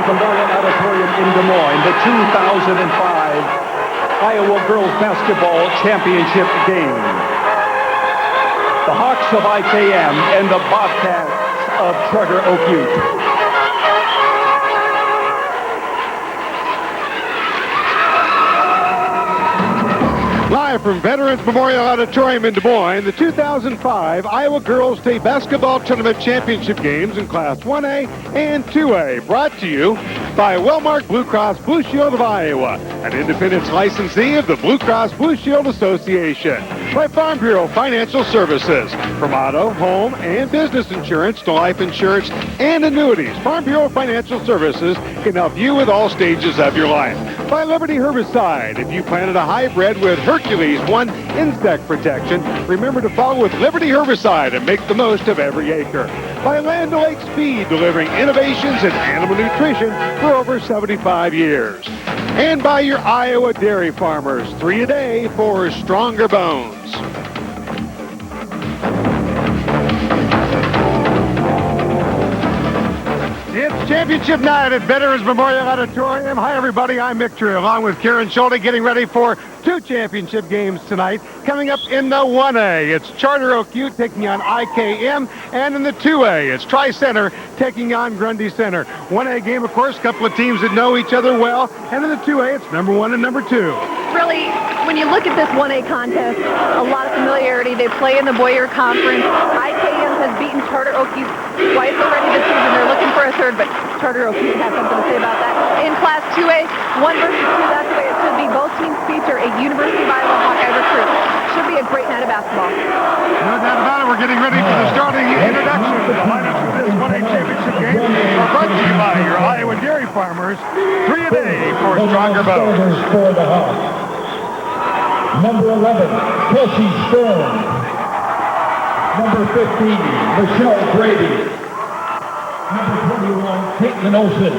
Memorial Auditorium in Des Moines, the 2005 Iowa Girls Basketball Championship game. The Hawks of IKM and the Bobcats of Charter Oak Ute. Live from Veterans Memorial Auditorium in Des Moines, the 2005 Iowa Girls State Basketball Tournament Championship games in Class 1A and 2A, brought to you by Wellmark Blue Cross Blue Shield of Iowa, an independent licensee of the Blue Cross Blue Shield Association. By Farm Bureau Financial Services, from auto, home, and business insurance to life insurance and annuities, Farm Bureau Financial Services can help you with all stages of your life. By Liberty Herbicide, if you planted a hybrid with Hercules 1 insect protection, remember to follow with Liberty Herbicide and make the most of every acre. By Land O'Lakes Feed, delivering innovations in animal nutrition for over 75 years. And by your Iowa dairy farmers, 3 a day for stronger bones. It's championship night at Veterans Memorial Auditorium. Hi, everybody. I'm Mick True, along with Karen Schulte, getting ready for 2 championship games tonight. Coming up in the 1A, it's Charter Oak Ute taking on IKM, and in the 2A, it's Tri-Center taking on Grundy Center. 1A game, of course, a couple of teams that know each other well, and in the 2A, it's number 1 and number 2. Really, when you look at this 1A contest, a lot of familiarity. They play in the Boyer Conference. IKM has beaten Charter Oak Ute twice already this season. They're looking for a third, but Charter Oak Ute has something to say about that. In Class 2A, 1 versus 2, that's the way it should be. Both teams feature a University of Iowa Hawkeye recruit. Should be a great night of basketball. No doubt about it. We're getting ready for the starting introduction. The lineups for this 1A championship game are brought to you by your Iowa dairy farmers. 3 a day for stronger bones. For the Hawks. Number 11, Kelsey Stone. Number 15, Michelle Brady. Number 21, Caitlin Olsen.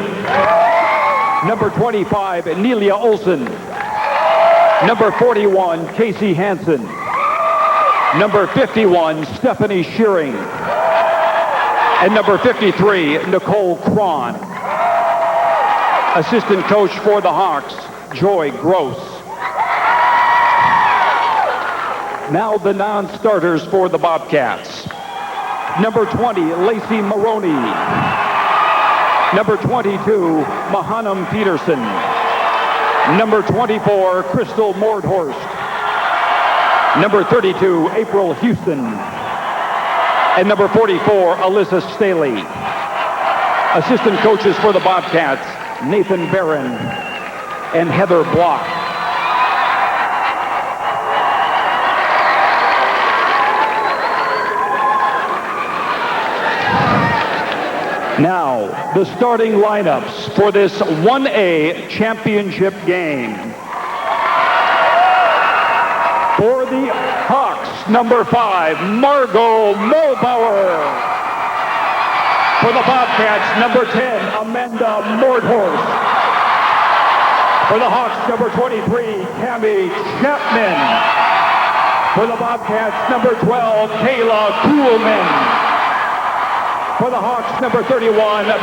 Number 25, Nelia Olsen. Number 41, Casey Hansen. Number 51, Stephanie Shearing. And number 53, Nicole Cron. Assistant coach for the Hawks, Joy Gross. Now the non-starters for the Bobcats. Number 20, Lacey Maroney. Number 22, Mahanam Peterson. Number 24, Crystal Mordhorst. Number 32, April Houston. And number 44, Alyssa Staley. Assistant coaches for the Bobcats, Nathan Barron and Heather Block. Now, the starting lineups for this 1A championship game. For the Hawks, number 5, Margot Mulbauer. For the Bobcats, number 10, Amanda Mordhorst. For the Hawks, number 23, Cammie Chapman. For the Bobcats, number 12, Kayla Kuhlman. For the Hawks, number 31,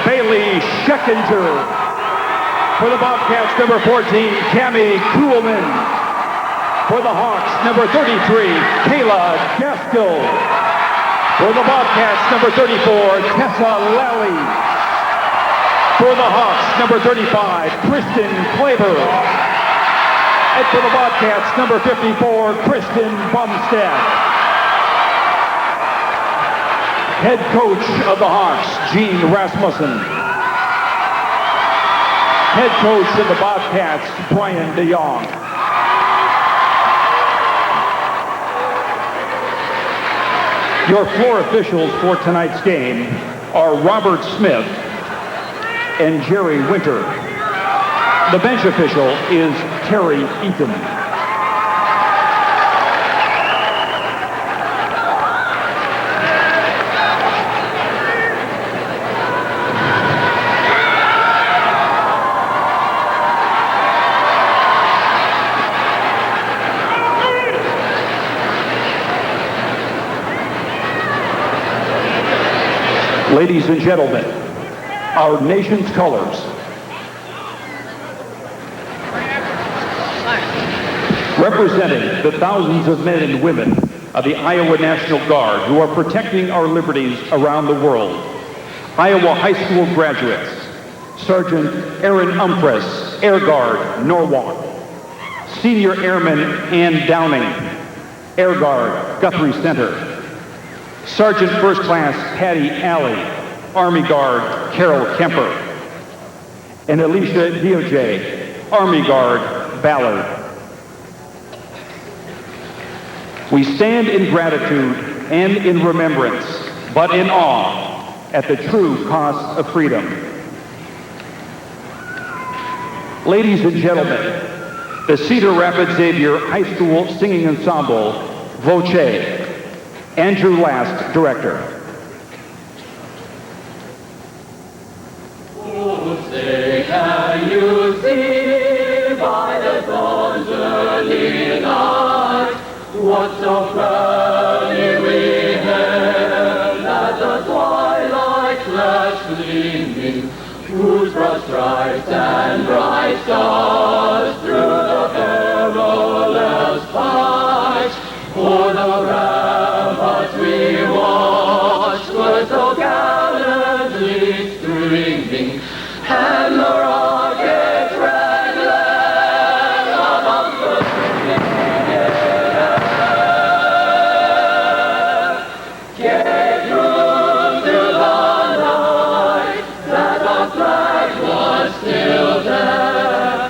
Bailey Scheckinger. For the Bobcats, number 14, Cammie Kuhlman. For the Hawks, number 33, Kayla Gaskell. For the Bobcats, number 34, Tessa Lally. For the Hawks, number 35, Kristen Klaver. And for the Bobcats, number 54, Kristen Bumstead. Head coach of the Hawks, Gene Rasmussen. Head coach of the Bobcats, Brian DeYoung. Your floor officials for tonight's game are Robert Smith and Jerry Winter. The bench official is Terry Eaton. Ladies and gentlemen, our nation's colors, representing the thousands of men and women of the Iowa National Guard who are protecting our liberties around the world. Iowa high school graduates, Sergeant Aaron Umpress, Air Guard, Norwalk. Senior Airman Ann Downing, Air Guard, Guthrie Center. Sergeant First Class Patty Alley, Army Guard, Carol Kemper. And Alicia DOJ, Army Guard, Ballard. We stand in gratitude and in remembrance, but in awe at the true cost of freedom. Ladies and gentlemen, the Cedar Rapids Xavier High School Singing Ensemble, Voce, Andrew Last, Director. Oh, say, can you see by the dawn's early light what so proudly we hailed at the twilight's flash gleaming, whose broad stripes and bright stars through the perilous fight o'er the ramparts we watched were so gallantly streaming, and the rockets red land above the singing air gave room to the night that the flag was still there.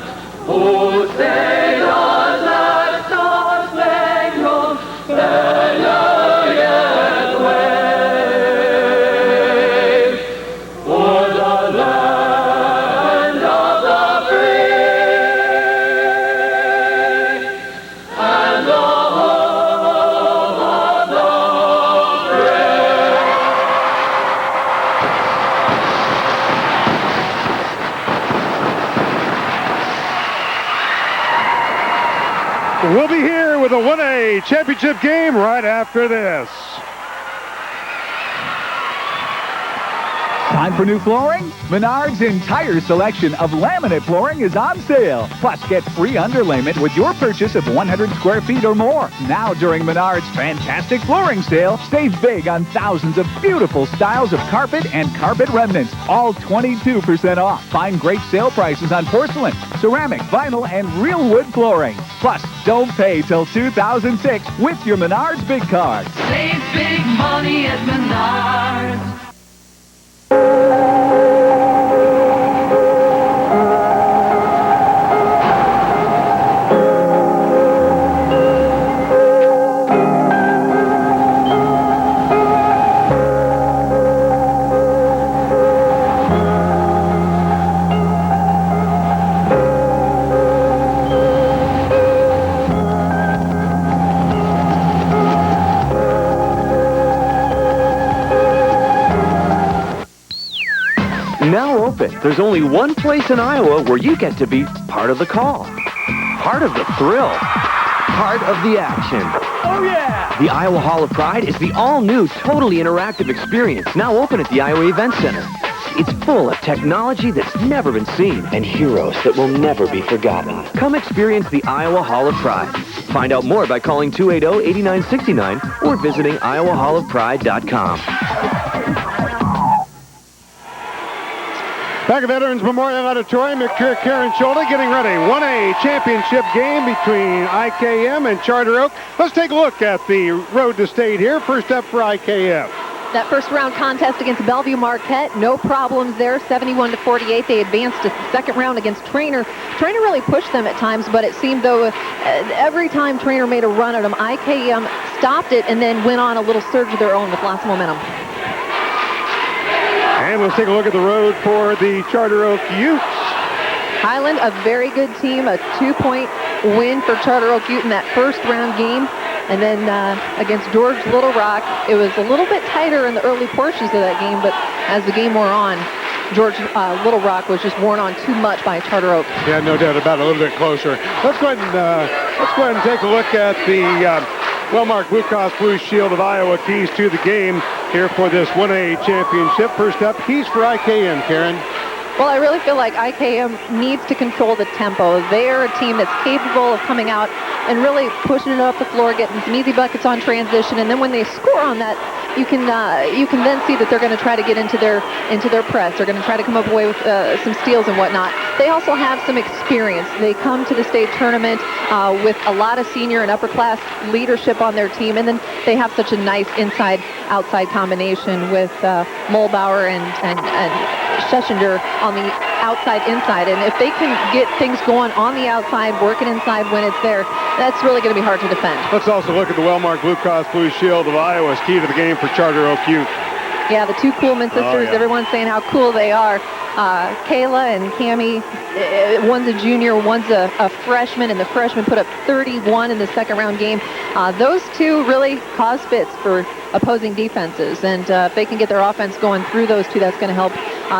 Oh, say does that star-spangled banner yet wave o'er the land of the free and the home of the brave? We'll be here with a 1A championship game right after this. Time for new flooring? Menards' entire selection of laminate flooring is on sale. Plus, get free underlayment with your purchase of 100 square feet or more. Now, during Menards' fantastic flooring sale, save big on thousands of beautiful styles of carpet and carpet remnants, all 22% off. Find great sale prices on porcelain, ceramic, vinyl, and real wood flooring. Plus, don't pay till 2006 with your Menards Big Card. Save big money at Menards. Now open, there's only one place in Iowa where you get to be part of the call, part of the thrill, part of the action. Oh, yeah! The Iowa Hall of Pride is the all-new, totally interactive experience now open at the Iowa Event Center. It's full of technology that's never been seen and heroes that will never be forgotten. Come experience the Iowa Hall of Pride. Find out more by calling 280-8969 or visiting iowahallofpride.com. Back at Veterans Memorial Auditorium, Karen Schulte getting ready. 1A championship game between IKM and Charter Oak. Let's take a look at the road to state here. First up for IKM. That first round contest against Bellevue Marquette, no problems there, 71-48. They advanced to the second round against Trainer. Trainer really pushed them at times, but it seemed though every time Trainer made a run at them, IKM stopped it and then went on a little surge of their own with lots of momentum. And let's take a look at the road for the Charter Oak Utes. Highland, a very good team, a 2-point win for Charter Oak Ute in that first round game. And then against George Little Rock, it was a little bit tighter in the early portions of that game, but as the game wore on, George Little Rock was just worn on too much by Charter Oak. Yeah, no doubt about it, a little bit closer. Let's go ahead and take a look at the well-marked Blue Cross Blue Shield of Iowa keys to the game here for this 1A championship. First up, keys for IKM, Karen. Well, I really feel like IKM needs to control the tempo. They are a team that's capable of coming out and really pushing it up the floor, getting some easy buckets on transition, and then when they score on that, you can then see that they're going to try to get into their press. They're going to try to come up away with some steals and whatnot. They also have some experience. They come to the state tournament with a lot of senior and upper class leadership on their team, and then they have such a nice inside-outside combination with Mulbauer and Schesinger on the outside-inside. And if they can get things going on the outside, working inside when it's there, that's really going to be hard to defend. Let's also look at the well-marked Blue Cross Blue Shield of Iowa's key to the game for Charter Oak Youth. Yeah, the two Kuhlman sisters, everyone's saying how cool they are. Kayla and Cammie, one's a junior, one's a freshman, and the freshman put up 31 in the second round game. Those two really cause fits for opposing defenses, and if they can get their offense going through those two, that's going to help.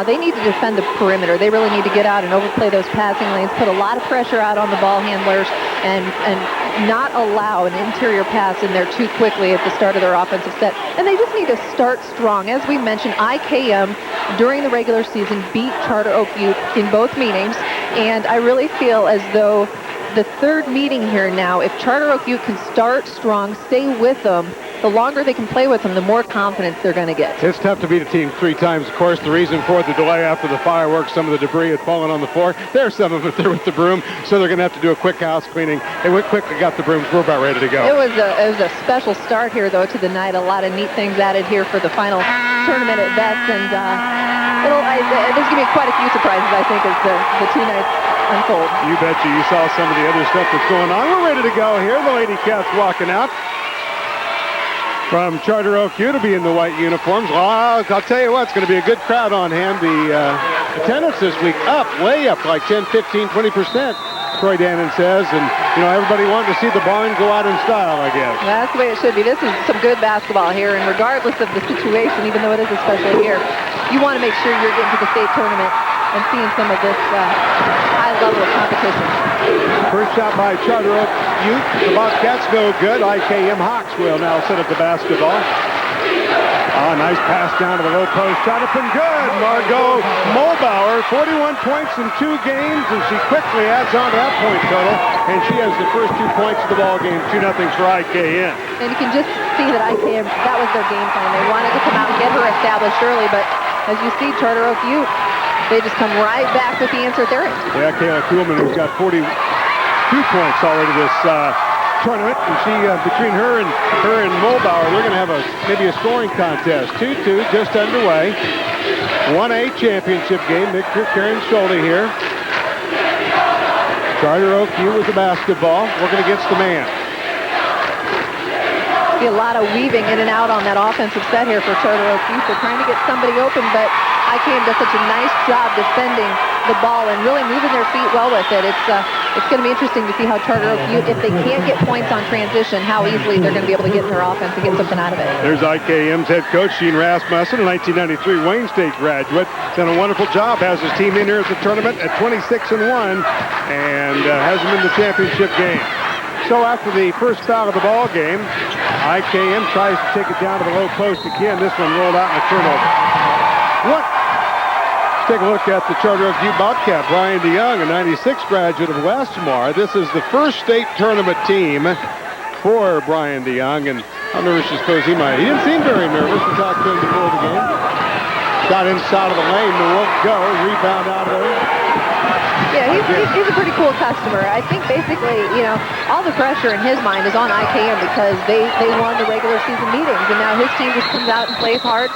They need to defend the perimeter. They really need to get out and overplay those passing lanes, put a lot of pressure out on the ball handlers, and not allow an interior pass in there too quickly at the start of their offensive set. And they just need to start strong. As we mentioned, IKM during the regular season beat Charter Oak Youth in both meetings, and I really feel as though the third meeting here now, if Charter Oak Youth can start strong, stay with them, the longer they can play with them, the more confidence they're going to get. It's tough to beat a team 3 times, of course. The reason for the delay after the fireworks, some of the debris had fallen on the floor. There's some of it there with the broom, so they're going to have to do a quick house cleaning. They went quickly, got the brooms. We're about ready to go. It was a special start here, though, to the night. A lot of neat things added here for the final tournament at Vets, and there's going to be quite a few surprises, I think, as the 2 nights unfold. You betcha. You saw some of the other stuff that's going on. We're ready to go here. The Lady Cats walking out. From Charter Oak U to be in the white uniforms. Well, I'll tell you what, it's going to be a good crowd on hand. The attendance this week way up, like 10, 15, 20%, Troy Dannon says. And, everybody wanted to see the barn go out in style, I guess. That's the way it should be. This is some good basketball here, and regardless of the situation, even though it is a special year, you want to make sure you're getting to the state tournament and seeing some of this high level of competition. First shot by Charter Oak Youth. The Bobcats no good. IKM Hawks will now set up the basketball. Nice pass down to the low post. Shot up and good. Margot Mulbauer, 41 points in 2 games, and she quickly adds on to that point total. And she has the first 2 points of the ball game. 2-0 for IKM. And you can just see that IKM, that was their game plan. They wanted to come out and get her established early, but as you see, Charter Oak Youth, they just come right back with the answer at their end. Yeah, Kayla Kuhlman, who's got 42 points already this tournament, and she between her and Mulbauer, they're going to have maybe a scoring contest. 2-2 just underway. 1A championship game. Victor Karen Schulte here. Charter Oak U with the basketball, working against the man. See a lot of weaving in and out on that offensive set here for Charter Oak Youth. They're trying to get somebody open, but IKM does such a nice job defending the ball and really moving their feet well with it. It's going to be interesting to see how Charter Oak Youth, if they can't get points on transition, how easily they're going to be able to get in their offense and get something out of it. There's IKM's head coach, Gene Rasmussen, a 1993 Wayne State graduate. Done a wonderful job, has his team in here at the tournament at 26-1, and has them in the championship game. So after the first foul of the ball game, IKM tries to take it down to the low post again. This one rolled out in a turnover. Let's take a look at the Charter Oak U Bobcat. Brian DeYoung, a 96 graduate of Westmar. This is the first state tournament team for Brian DeYoung, and how nervous you suppose he might? He didn't seem very nervous. We talked to him before the game. Got inside of the lane, but won't go. Rebound out of there. Yeah, he's a pretty cool customer. I think basically, all the pressure in his mind is on IKM because they won the regular season meetings, and now his team just comes out and plays hard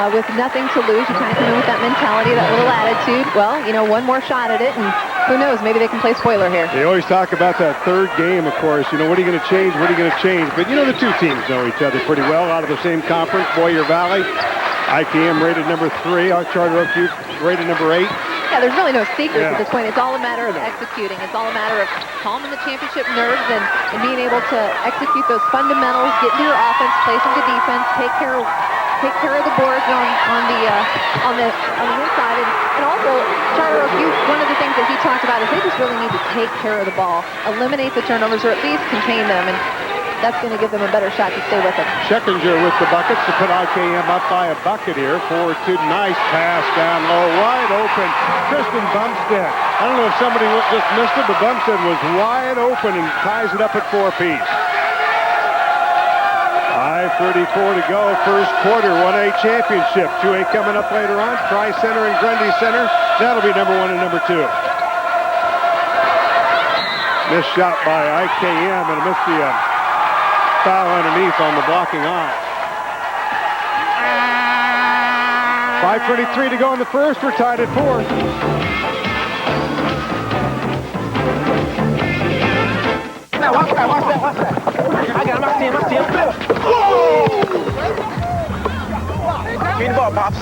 with nothing to lose. You kind of come in with that mentality, that little attitude. Well, one more shot at it, and who knows, maybe they can play spoiler here. They always talk about that third game, of course. What are you going to change? What are you going to change? But, the two teams know each other pretty well out of the same conference, Boyer Valley. IKM rated number 3, Charter Oak Youth rated number 8. Yeah, there's really no secrets at this point. It's all a matter of executing. It's all a matter of calming the championship nerves and being able to execute those fundamentals, get into your offense, play some good defense, take care of the boards on the inside, and also Charter Oak Youth. One of the things that he talked about is they just really need to take care of the ball, eliminate the turnovers, or at least contain them. And that's going to give them a better shot to stay with it. Scheckinger with the buckets to put IKM up by a bucket here. 4-2. Nice pass down low. Wide open. Kristen Bumstead. I don't know if somebody just missed it, but Bumstead was wide open and ties it up at 4-piece. 5:34 to go. First quarter, 1A championship. 2A coming up later on. Tri-Center and Grundy Center. That'll be number 1 and number 2. Missed shot by IKM, and missed the foul underneath on the blocking eye. 5:23 to go in the first. We're tied at 4. Now watch that. I got him. I see him. Give me the ball, Pops.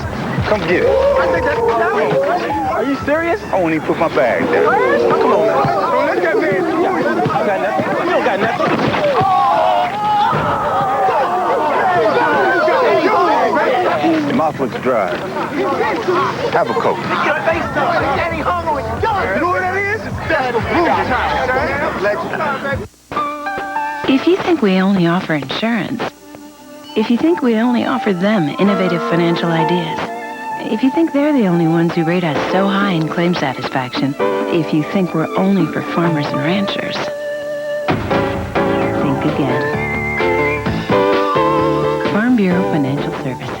Come get it. Are you serious? I won't even put my bag down. Come on now. Don't let that man do it. I got nothing. You don't got nothing. Your mouth looks dry. Have a Coke. You know what that is? If you think we only offer insurance, if you think we only offer them innovative financial ideas, if you think they're the only ones who rate us so high in claim satisfaction, if you think we're only for farmers and ranchers, think again. Farm Bureau Financial Services.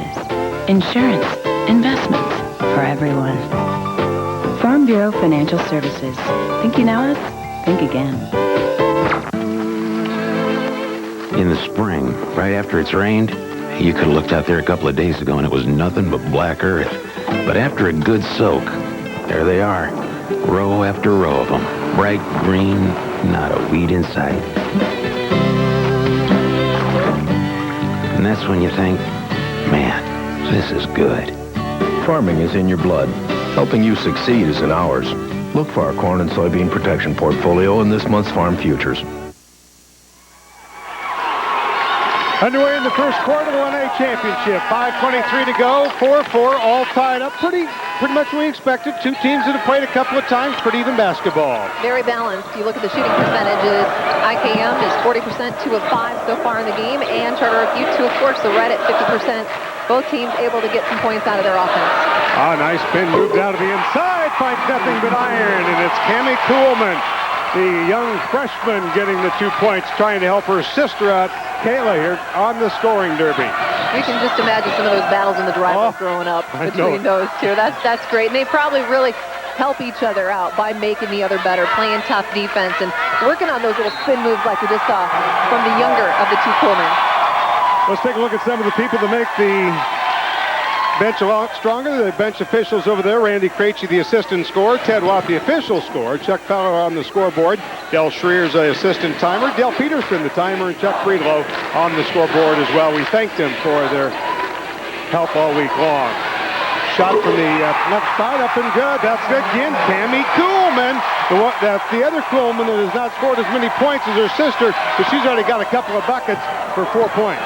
Insurance, investments, for everyone. Farm Bureau Financial Services. Think you know us? Think again. In the spring, right after it's rained, you could have looked out there a couple of days ago and it was nothing but black earth. But after a good soak, there they are, row after row of them, bright green, not a weed in sight. And that's when you think, man, this is good. Farming is in your blood. Helping you succeed is in ours. Look for our corn and soybean protection portfolio in this month's Farm Futures. Underway in the first quarter, 1A championship. 5:23 to go. 4-4, all tied up. Pretty much we expected. Two teams that have played a couple of times. Pretty even basketball. Very balanced. You look at the shooting percentages. IKM is 40%, 2 of 5 so far in the game, and Charter Oak 2 of 4, so right at 50%. Both teams able to get some points out of their offense. Nice spin move down to the inside. Finds nothing but iron, and it's Cammie Kuhlman, the young freshman, getting the 2 points, trying to help her sister out, Kayla, here on the scoring derby. We can just imagine some of those battles in the driveway growing up between those two. That's great. And they probably really help each other out by making the other better, playing tough defense, and working on those little spin moves like we just saw from the younger of the two Kuhlman. Let's take a look at some of the people that make the bench a lot stronger. The bench officials over there. Randy Krejci, the assistant scorer. Ted Watt, the official scorer. Chuck Feller on the scoreboard. Del Schrier's the assistant timer. Del Peterson, the timer, and Chuck Friedlow on the scoreboard as well. We thank them for their help all week long. Shot from the left side, up and good. That's again Cammie Kuhlman. That's the other Kuhlman that has not scored as many points as her sister, but she's already got a couple of buckets for 4 points.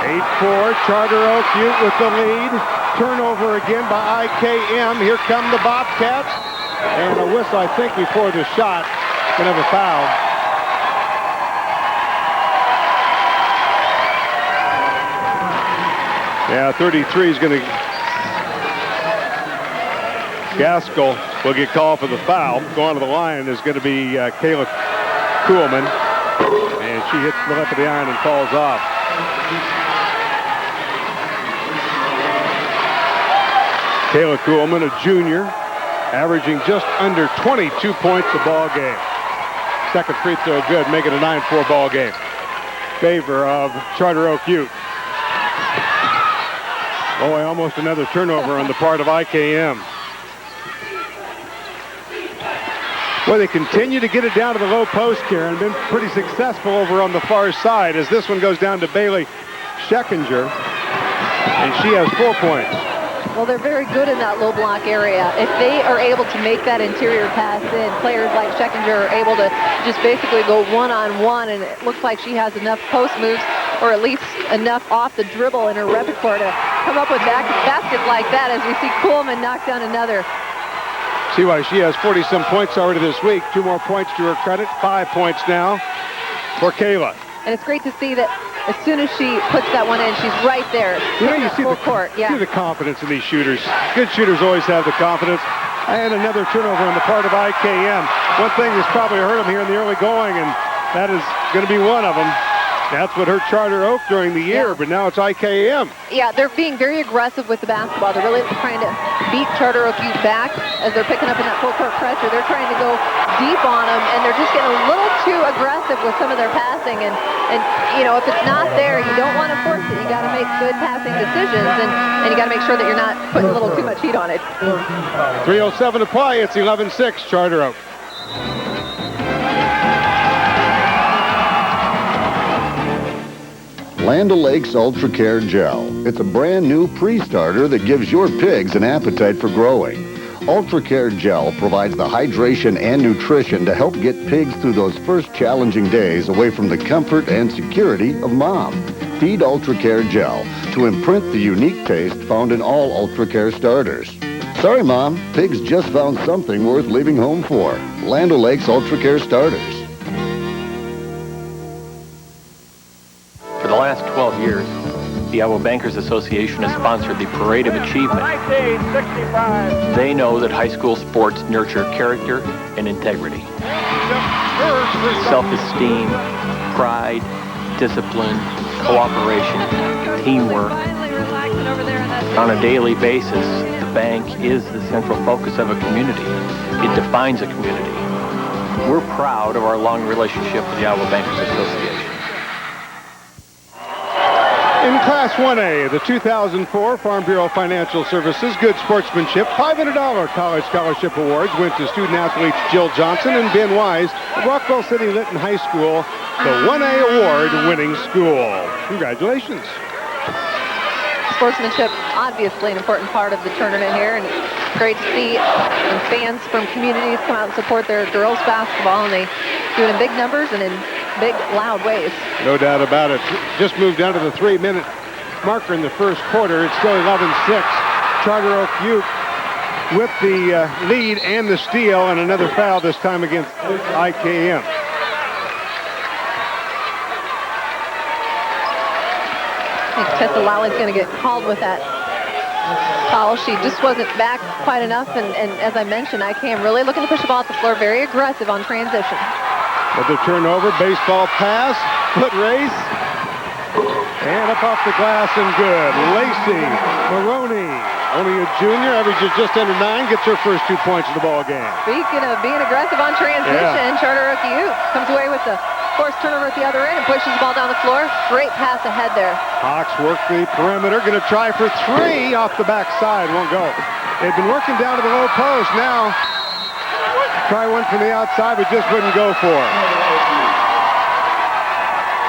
8-4, Charter Oak Ute with the lead. Turnover again by IKM. Here come the Bobcats. And a whistle, I think, before the shot. Gonna have a foul. Yeah, 33 is gonna... Gaskell will get called for the foul. Going to the line is going to be Kayla Kuhlman. And she hits the left of the iron and falls off. Kayla Kuhlman, a junior, averaging just under 22 points a ball game. Second free throw good, make it a 9-4 ball game. Favor of Charter Oak Ute. Boy, almost another turnover on the part of IKM. Well, they continue to get it down to the low post here and been pretty successful over on the far side as this one goes down to Bailey Scheckinger, and she has 4 points. Well, they're very good in that low block area. If they are able to make that interior pass in, players like Scheckinger are able to just basically go one-on-one, and it looks like she has enough post moves, or at least enough off the dribble in her repertoire to come up with baskets like that as we see Kuhlman knock down another. See why she has 40-some points already this week. 2 more points to her credit. 5 points now for Kayla. And it's great to see that as soon as she puts that one in, she's right there. You see full court. Yeah. See the confidence in these shooters. Good shooters always have the confidence. And another turnover on the part of IKM. One thing that's probably hurt them here in the early going, and that is going to be one of them. That's what hurt Charter Oak during the year, but now it's IKM. Yeah, they're being very aggressive with the basketball. They're really trying to beat Charter Oak Youth back as they're picking up in that full court pressure. They're trying to go deep on them, and they're just getting a little too aggressive with some of their passing. And you know, if it's not there, you don't want to force it. You got to make good passing decisions, and you got to make sure that you're not putting a little too much heat on it. 3:07 to play. It's 11-6 Charter Oak. Land O'Lakes Ultra Care Gel. It's a brand new pre-starter that gives your pigs an appetite for growing. Ultra Care Gel provides the hydration and nutrition to help get pigs through those first challenging days away from the comfort and security of mom. Feed Ultra Care Gel to imprint the unique taste found in all Ultra Care starters. Sorry, Mom, pigs just found something worth leaving home for. Land O'Lakes Ultra Care starters. For the last 12 years, the Iowa Bankers Association has sponsored the Parade of Achievement. 1965. They know that high school sports nurture character and integrity. Self-esteem, pride, discipline, cooperation, teamwork. On a daily basis, the bank is the central focus of a community. It defines a community. We're proud of our long relationship with the Iowa Bankers Association. In Class 1A, the 2004 Farm Bureau Financial Services Good Sportsmanship $500 College Scholarship Awards went to student athletes Jill Johnson and Ben Wise of Rockwell City Lytton High School, the 1A award-winning school. Congratulations. Sportsmanship, obviously an important part of the tournament here, and it's great to see some fans from communities come out and support their girls basketball, and they do it in big numbers and in big, loud ways. No doubt about it. Just moved down to the 3-minute marker in the first quarter. It's still 11-6. Charter Oak Youth with the lead and the steal, and another foul this time against IKM. I think Tessa Lowley's going to get called with that foul. She just wasn't back quite enough, and as I mentioned, IKM really looking to push the ball at the floor, very aggressive on transition. Another turnover, baseball pass, foot race, and up off the glass and good. Lacey Maroney, only a junior, averages just under 9, gets her first 2 points of the ball game. Speaking of being aggressive on transition, Charter Oak Youth comes away with the forced turnover at the other end and pushes the ball down the floor. Great pass ahead there. Hawks work the perimeter, going to try for 3 off the backside, won't go. They've been working down to the low post. Now try one from the outside, but just wouldn't go for it.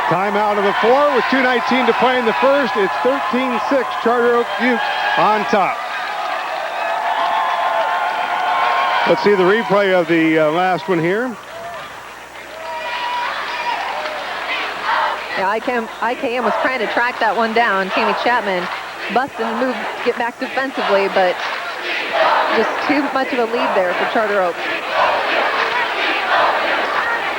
Timeout of the 4 with 2:19 to play in the first. It's 13-6, Charter Oak Youth on top. Let's see the replay of the last one here. Yeah, IKM was trying to track that one down. Cami Chapman busted and moved, get back defensively, but just too much of a lead there for Charter Oak.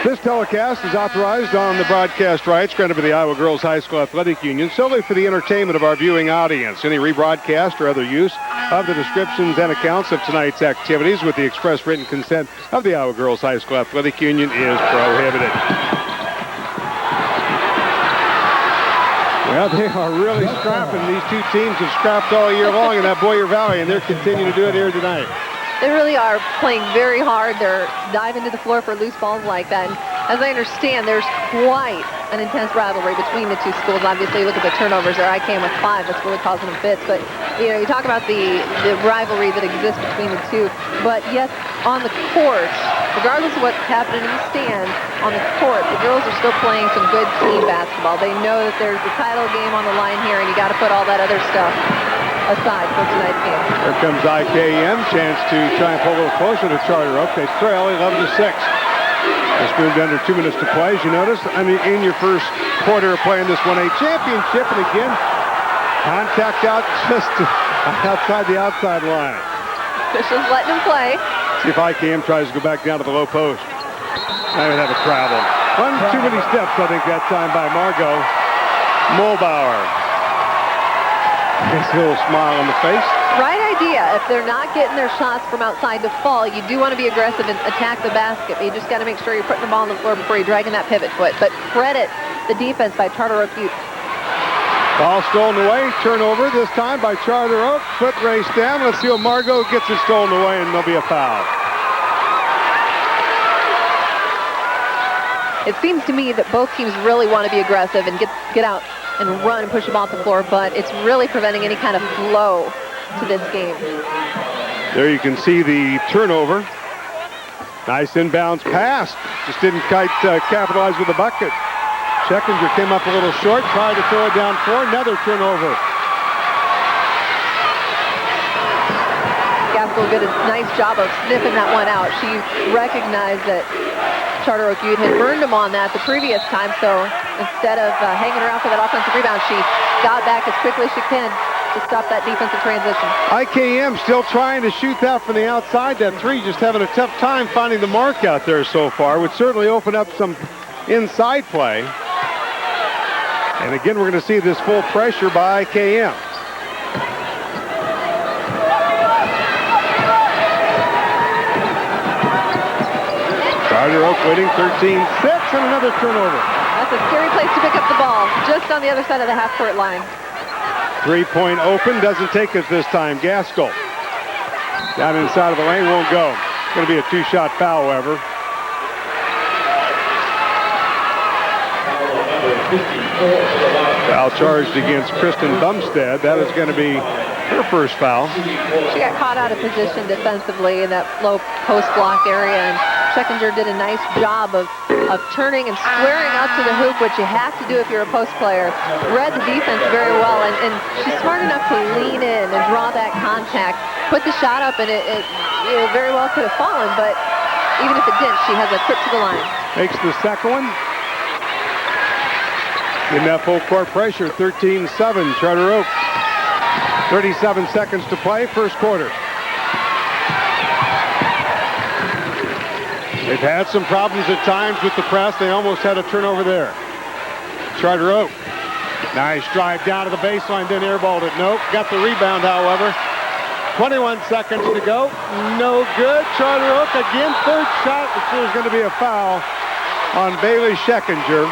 This telecast is authorized on the broadcast rights granted by the Iowa Girls High School Athletic Union solely for the entertainment of our viewing audience. Any rebroadcast or other use of the descriptions and accounts of tonight's activities with the express written consent of the Iowa Girls High School Athletic Union is prohibited. Well, they are really scrapping. These two teams have scrapped all year long in that Boyer Valley, and they're continuing to do it here tonight. They really are playing very hard. They're diving to the floor for loose balls like that. And as I understand, there's quite an intense rivalry between the two schools. Obviously, look at the turnovers there. IKM with 5. That's really causing them fits. But, you know, you talk about the rivalry that exists between the two. But, yes, on the court, regardless of what's happening in the stands, on the court, the girls are still playing some good team basketball. They know that there's the title game on the line here, and you got to put all that other stuff aside for tonight's game. Here comes IKM, chance to try and pull a little closer to Charter Oak. They trail 11-6. Just moved under 2 minutes to play, as you notice. I mean, in your first quarter of playing this 1A championship, and again, contact out just outside the outside line. Officials letting him play. See if IKM tries to go back down to the low post. I would have a travel. One too many steps, I think, that time by Margot Mulbauer. Nice little smile on the face. Right idea. If they're not getting their shots from outside to fall, you do want to be aggressive and attack the basket. But you just got to make sure you're putting the ball on the floor before you're dragging that pivot foot. But credit the defense by Charter Oak Youth. Ball stolen away. Turnover this time by Charter Oak. Foot race down. Let's see if Margot gets it stolen away, and there'll be a foul. It seems to me that both teams really want to be aggressive and get out and run and push the ball to the floor, but it's really preventing any kind of flow to this game. There you can see the turnover. Nice inbounds pass. Just didn't quite capitalize with the bucket. Scheckinger came up a little short, tried to throw it down for another turnover. Gaskell did a nice job of sniffing that one out. She recognized that Charter Oak Youth had burned them on that the previous time, so instead of hanging around for that offensive rebound, she got back as quickly as she can to stop that defensive transition. IKM still trying to shoot that from the outside. That three just having a tough time finding the mark out there so far. Would certainly open up some inside play. And again, we're going to see this full pressure by IKM. Charter Oak leading 13-6 and another turnover. That's a scary place to pick up the ball, just on the other side of the half-court line. Three-point open, doesn't take it this time. Gaskell down inside of the lane, won't go. It's going to be a two-shot foul, however. Foul charged against Kristen Bumstead. That is going to be her first foul. She got caught out of position defensively in that low post block area, and Scheckinger did a nice job of turning and squaring up to the hoop, which you have to do if you're a post player. Read the defense very well, and she's smart enough to lean in and draw that contact, put the shot up, and it very well could have fallen, but even if it didn't, she has a trip to the line. Makes the second one. In that full court pressure, 13-7, Charter Oak. 37 seconds to play, first quarter. They've had some problems at times with the press. They almost had a turnover there. Charter Oak. Nice drive down to the baseline, then airballed it. Nope. Got the rebound, however. 21 seconds to go. No good. Charter Oak again. Third shot. There's going to be a foul on Bailey Scheckinger,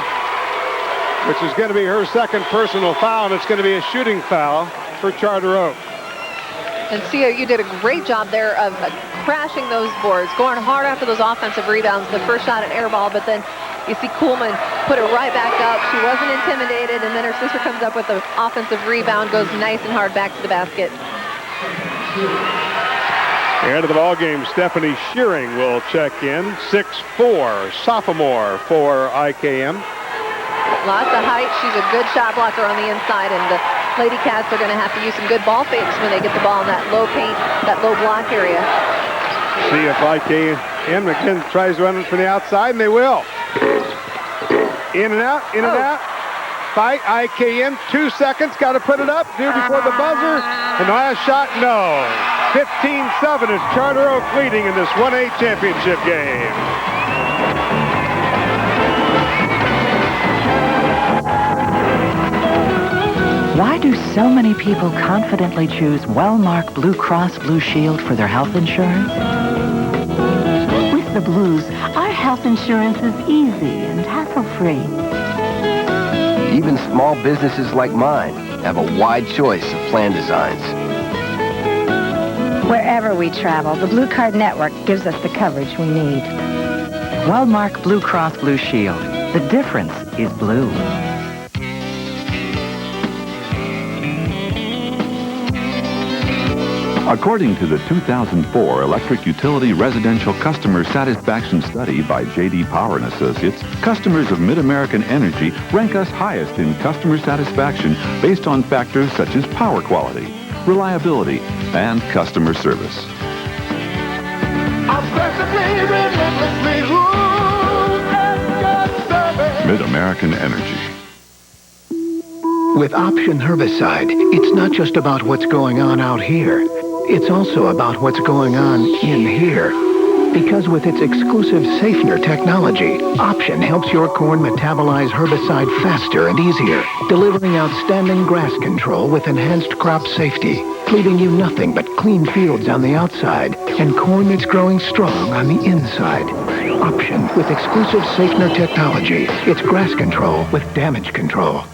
which is going to be her second personal foul, and it's going to be a shooting foul for Charter Oak. And COU did a great job there of crashing those boards, going hard after those offensive rebounds. The first shot an air ball, but then you see Kuhlman put it right back up. She wasn't intimidated, and then her sister comes up with the offensive rebound, goes nice and hard back to the basket. End of the ball game, Stephanie Shearing will check in. 6'4", sophomore for IKM. Lots of height. She's a good shot blocker on the inside, and the Lady Cats are going to have to use some good ball fakes when they get the ball in that low paint, that low block area. See if IKM again tries to run it from the outside, and they will. In and out, in and out. Fight, IKM, 2 seconds, got to put it up, due before the buzzer. And the last shot, no. 15-7 is Charter Oak leading in this 1A championship game. Why do so many people confidently choose Wellmark Blue Cross Blue Shield for their health insurance? With the Blues, our health insurance is easy and hassle-free. Even small businesses like mine have a wide choice of plan designs. Wherever we travel, the Blue Card Network gives us the coverage we need. Wellmark Blue Cross Blue Shield. The difference is blue. According to the 2004 Electric Utility Residential Customer Satisfaction Study by J.D. Power & Associates, customers of Mid-American Energy rank us highest in customer satisfaction based on factors such as power quality, reliability, and customer service. Mid-American Energy. With Option Herbicide, it's not just about what's going on out here. It's also about what's going on in here. Because with its exclusive Safener technology, Option helps your corn metabolize herbicide faster and easier, delivering outstanding grass control with enhanced crop safety, leaving you nothing but clean fields on the outside and corn that's growing strong on the inside. Option with exclusive Safener technology. It's grass control with damage control.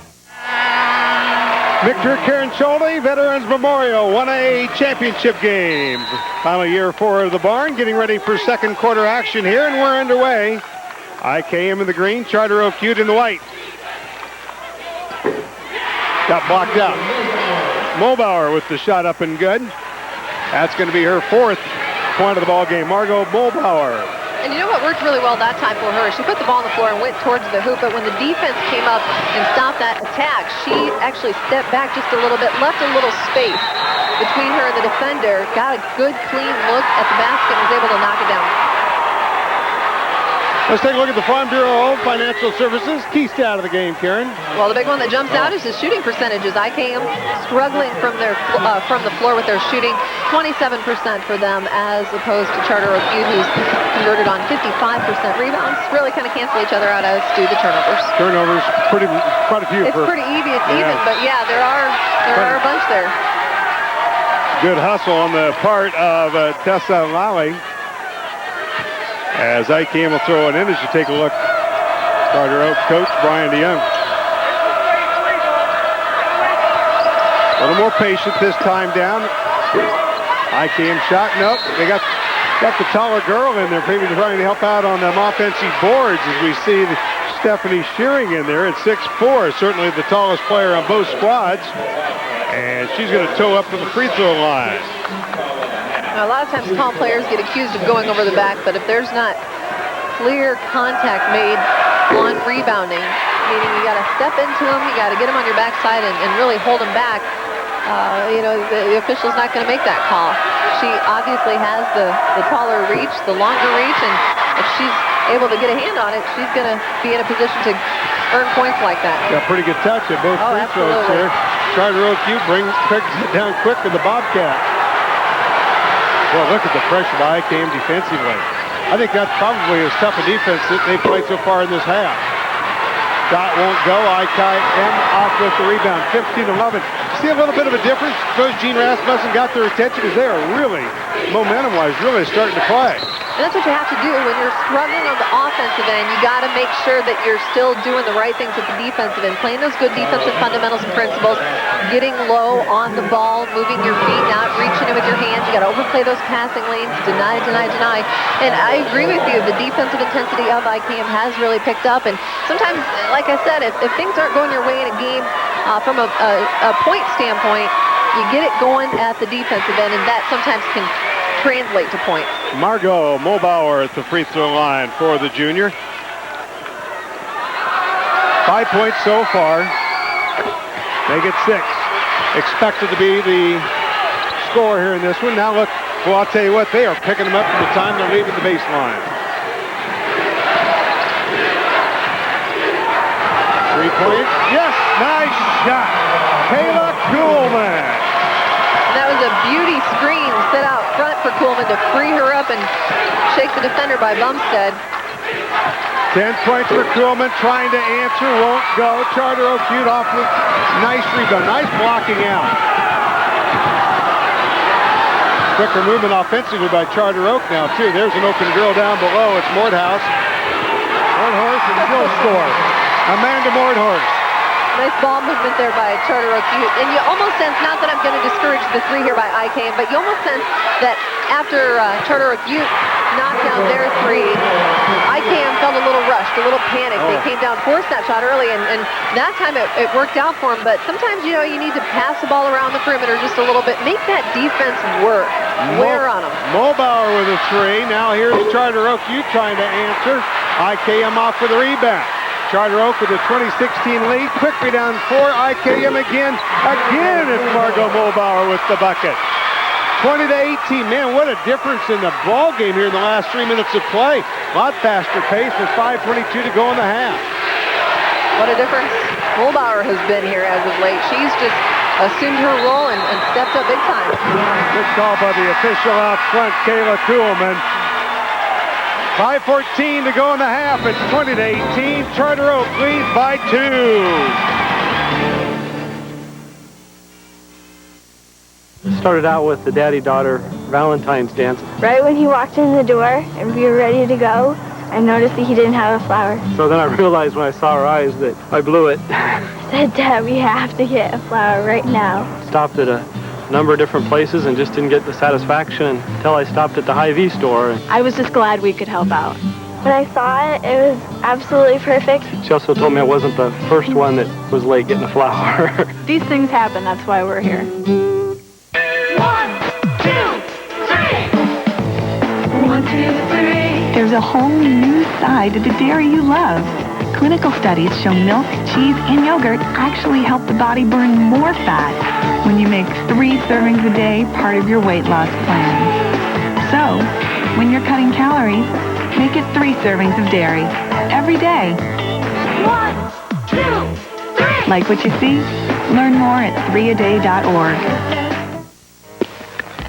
Victor Karen Schulte, Veterans Memorial 1A Championship game. Final year 4 of the barn, getting ready for second quarter action here, and we're underway. IKM in the green, Charter Oak Ute in the white. Got blocked out. Mulbauer with the shot up and good. That's going to be her 4th point of the ball game. Margot Mulbauer. And you know what worked really well that time for her? She put the ball on the floor and went towards the hoop, but when the defense came up and stopped that attack, she actually stepped back just a little bit, left a little space between her and the defender, got a good, clean look at the basket, and was able to knock it down. Let's take a look at the Farm Bureau Financial Services. Key stat of the game, Karen. Well, the big one that jumps out is the shooting percentages. IKM struggling from the floor with their shooting. 27% for them as opposed to Charter Oak Ute, who's converted on 55% rebounds. Really kind of cancel each other out, as do the turnovers. Turnovers, quite a few. It's pretty even, but yeah, there are a bunch there. Good hustle on the part of Tessa Lally. As IKM will throw it in as you take a look. Charter Oak coach Brian DeYoung. A little more patient this time down. IKM shot, nope. They got the taller girl in there, maybe trying to help out on them offensive boards as we see Stephanie Shearing in there at 6'4", certainly the tallest player on both squads. And she's going to toe up to the free throw line. Now, a lot of times tall players get accused of going over the back, but if there's not clear contact made on rebounding, meaning you got to step into them, you got to get them on your backside and really hold them back, the official's not going to make that call. She obviously has the taller reach, the longer reach, and if she's able to get a hand on it, she's going to be in a position to earn points like that. Got pretty good touch at both free throws there. Charter Oak Ute picks it down quick with the Bobcat. Well, look at the pressure by IKM defensively. I think that's probably as tough a defense that they've played so far in this half. Shot won't go. IKM off with the rebound. 15-11. See a little bit of a difference? Suppose Gene Rasmussen got their attention because they are really, momentum-wise, really starting to play. And that's what you have to do when you're struggling on the offensive end. You got to make sure that you're still doing the right things at the defensive end, playing those good defensive fundamentals and principles, getting low on the ball, moving your feet, not reaching it with your hands. You got to overplay those passing lanes, deny. And I agree with you. The defensive intensity of IKM has really picked up. And sometimes, like I said, if things aren't going your way in a game from a point standpoint, you get it going at the defensive end, and that sometimes can translate to points. Margot Mulbauer at the free throw line for the junior. 5 points so far. Make it 6. Expected to be the score here in this one. Now look, well, I'll tell you what, they are picking them up from the time they're leaving the baseline. 3-point. Yes, nice shot. Kayla Kuhlman. That was a beauty screen set out front for Kuhlman to free her up and shake the defender by Bumstead. 10 points for Kuhlman, trying to answer, won't go. Charter Oak Ute off with nice rebound, nice blocking out. Quicker movement offensively by Charter Oak now, too. There's an open girl down below. It's Mordhaus. Mordhaus and still score. Amanda Mordhaus. Nice ball movement there by Charter Oak Ute. And you almost sense, not that I'm going to discourage the three here by IKM, but you almost sense that after Charter Oak Ute knocked down their three, IKM felt a little rushed, a little panicked. They came down, forced that shot early, and that time it worked out for them. But sometimes, you need to pass the ball around the perimeter just a little bit. Make that defense work. Wear on them. Mulbauer with a three. Now here's Charter Oak Ute trying to answer. IKM off with the rebound. Charter Oak with a 2016 lead. Quickly down 4. IKM again. Again, it's Margot Mulbauer with the bucket. 20-18. Man, what a difference in the ball game here in the last 3 minutes of play. A lot faster pace with 5:22 to go in the half. What a difference Mulbauer has been here as of late. She's just assumed her role and stepped up big time. Good call by the official out front, Kayla Kuhlman. 5:14 to go in the half. It's 20-18. Charter Oak leads by 2. Started out with the daddy-daughter Valentine's dance. Right when he walked in the door and we were ready to go, I noticed that he didn't have a flower. So then I realized when I saw her eyes that I blew it. I said, Dad, we have to get a flower right now. Stopped at a number of different places and just didn't get the satisfaction until I stopped at the Hy-Vee store. I was just glad we could help out. When I saw it, it was absolutely perfect. She also told me I wasn't the first one that was late getting a flower. These things happen. That's why we're here. 1, 2, 3. 1, 2, 3. There's a whole new side to the dairy you love. Clinical studies show milk, cheese, and yogurt actually help the body burn more fat when you make 3 servings a day part of your weight loss plan. So, when you're cutting calories, make it 3 servings of dairy every day. 1, 2, 3. Like what you see? Learn more at 3aday.org.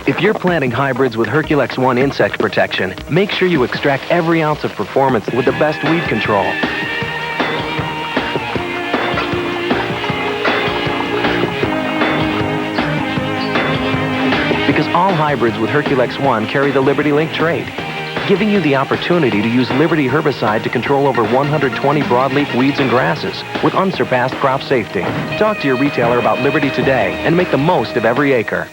If you're planting hybrids with Herculex One insect protection, make sure you extract every ounce of performance with the best weed control. Because all hybrids with Herculex One carry the Liberty Link trait, giving you the opportunity to use Liberty herbicide to control over 120 broadleaf weeds and grasses with unsurpassed crop safety. Talk to your retailer about Liberty today and make the most of every acre.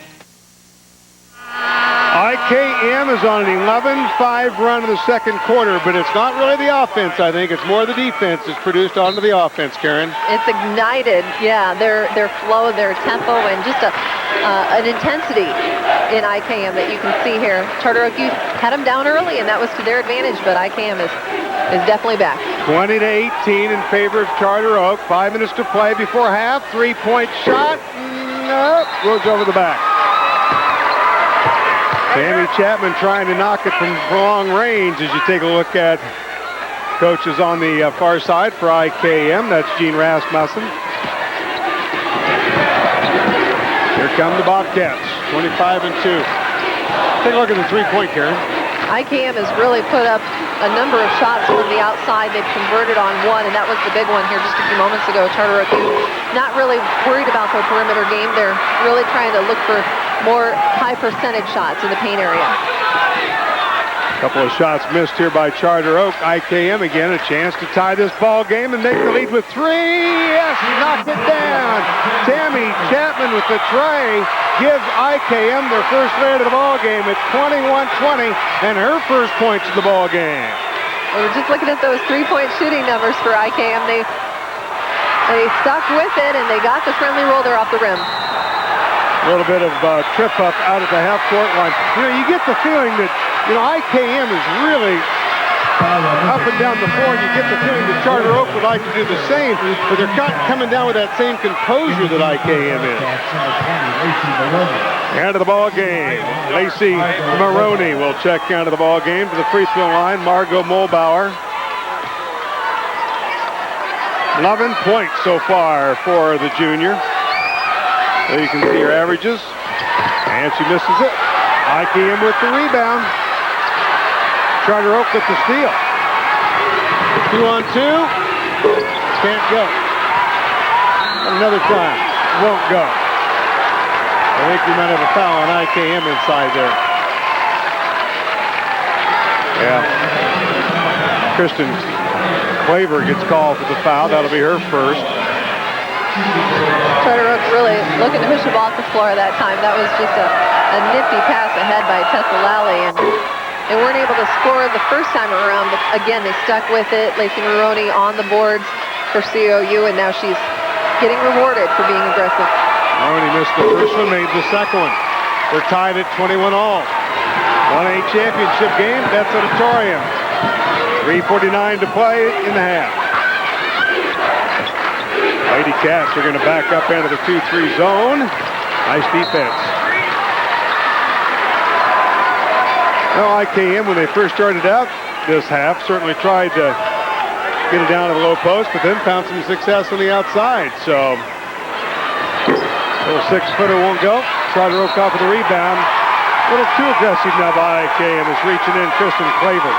IKM is on an 11-5 run in the second quarter, but it's not really the offense, I think. It's more the defense that's produced onto the offense, Karen. It's ignited, yeah, their flow, their tempo, and just an intensity in IKM that you can see here. Charter Oak Youth had them down early, and that was to their advantage, but IKM is definitely back. 20-18 in favor of Charter Oak. 5 minutes to play before half. 3-point shot. No, goes over the back. Tammy Chapman trying to knock it from long range as you take a look at coaches on the far side for IKM. That's Gene Rasmussen. Here come the Bobcats, 25-2. Take a look at the 3-point, Karen. IKM has really put up a number of shots from the outside. They've converted on one, and that was the big one here just a few moments ago. Charter Oak Youth not really worried about their perimeter game. They're really trying to look for more high percentage shots in the paint area. A couple of shots missed here by Charter Oak. IKM again a chance to tie this ball game and make the lead with 3. Yes, he knocked it down. Tammy Chapman with the tray gives IKM their first lead of the ball game at 21-20 and her first points of the ball game. We were just looking at those 3-point shooting numbers for IKM. They stuck with it and they got the friendly roller off the rim. A little bit of trip up out at the half-court line. You know, you get the feeling that, IKM is really up and down the floor. You get the feeling that Charter Oak would like to do the same, but they're coming down with that same composure that IKM is. Out of the ball game. Lacey Maroney will check out of the ball game to the free throw line. Margot Molbauer. 11 points so far for the junior. So you can see her averages. And she misses it. IKM with the rebound. Charter Oak with the steal. 2-on-2. Can't go. Another time. Won't go. I think we might have a foul on IKM inside there. Yeah. Kristen Claver gets called for the foul. That'll be her first. Charter Oak really looking to push the ball off the floor that time. That was just a nifty pass ahead by Tessa Lally, and they weren't able to score the first time around, but again, they stuck with it. Lacey Maroney on the boards for COU, and now she's getting rewarded for being aggressive. Maroney missed the first one, made the second one. They're tied at 21 all. 1A championship game, that's Auditorium. 3:49 to play in the half. Lady Cats are going to back up into the 2-3 zone. Nice defense. Well, IKM, when they first started out this half, certainly tried to get it down to the low post, but then found some success on the outside. So, little 6-footer won't go. Charter Oak off of the rebound. A little too aggressive now by IKM is reaching in Kristen Claver.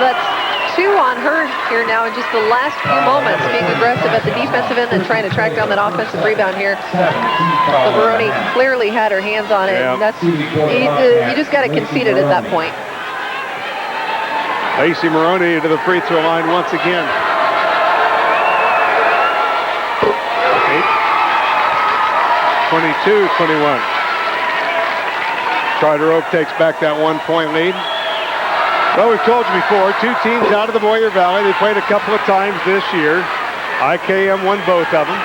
that's 2 on her here now in just the last few moments, being aggressive at the defensive end and trying to track down that offensive rebound here. So Baroni clearly had her hands on it. And that's you just got to concede it at that point. Lacey Maroney to the free throw line once again. 22-21. Charter Oak takes back that 1-point lead. Well, we've told you before, 2 teams out of the Boyer Valley. They played a couple of times this year. IKM won both of them.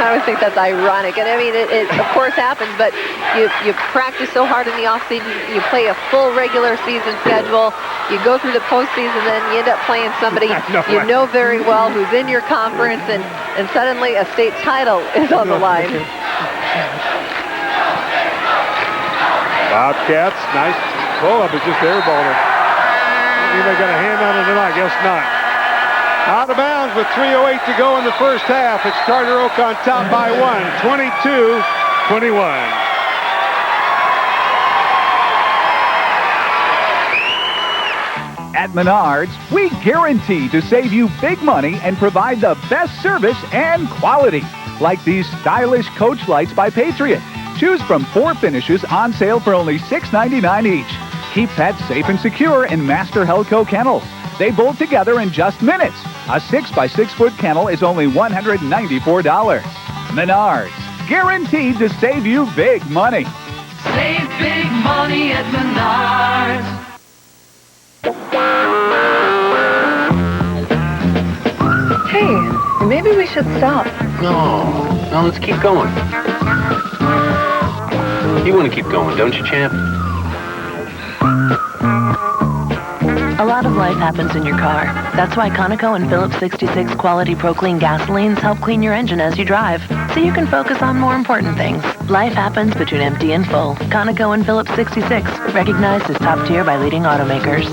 I would think that's ironic. And I mean, it of course happens, but you practice so hard in the offseason. You play a full regular season schedule. You go through the postseason, then you end up playing somebody you know very well who's in your conference, and suddenly a state title is on the line. Bobcats, nice pull-up. It's just airballed it. Maybe they got a hand on it tonight. I guess not. Out of bounds with 3:08 to go in the first half. It's Charter Oak on top by 1, 22-21. At Menards, we guarantee to save you big money and provide the best service and quality. Like these stylish Coach lights by Patriot. Choose from 4 finishes on sale for only $6.99 each. Keep pets safe and secure in Master Helco kennels. They bolt together in just minutes. A 6 by 6 foot kennel is only $194. Menards, guaranteed to save you big money. Save big money at Menards. Hey, maybe we should stop. No, let's keep going. You want to keep going, don't you, champ? A lot of life happens in your car. That's why Conoco and Phillips 66 Quality Pro Clean gasolines help clean your engine as you drive, so you can focus on more important things. Life happens between empty and full. Conoco and Phillips 66, recognized as top tier by leading automakers.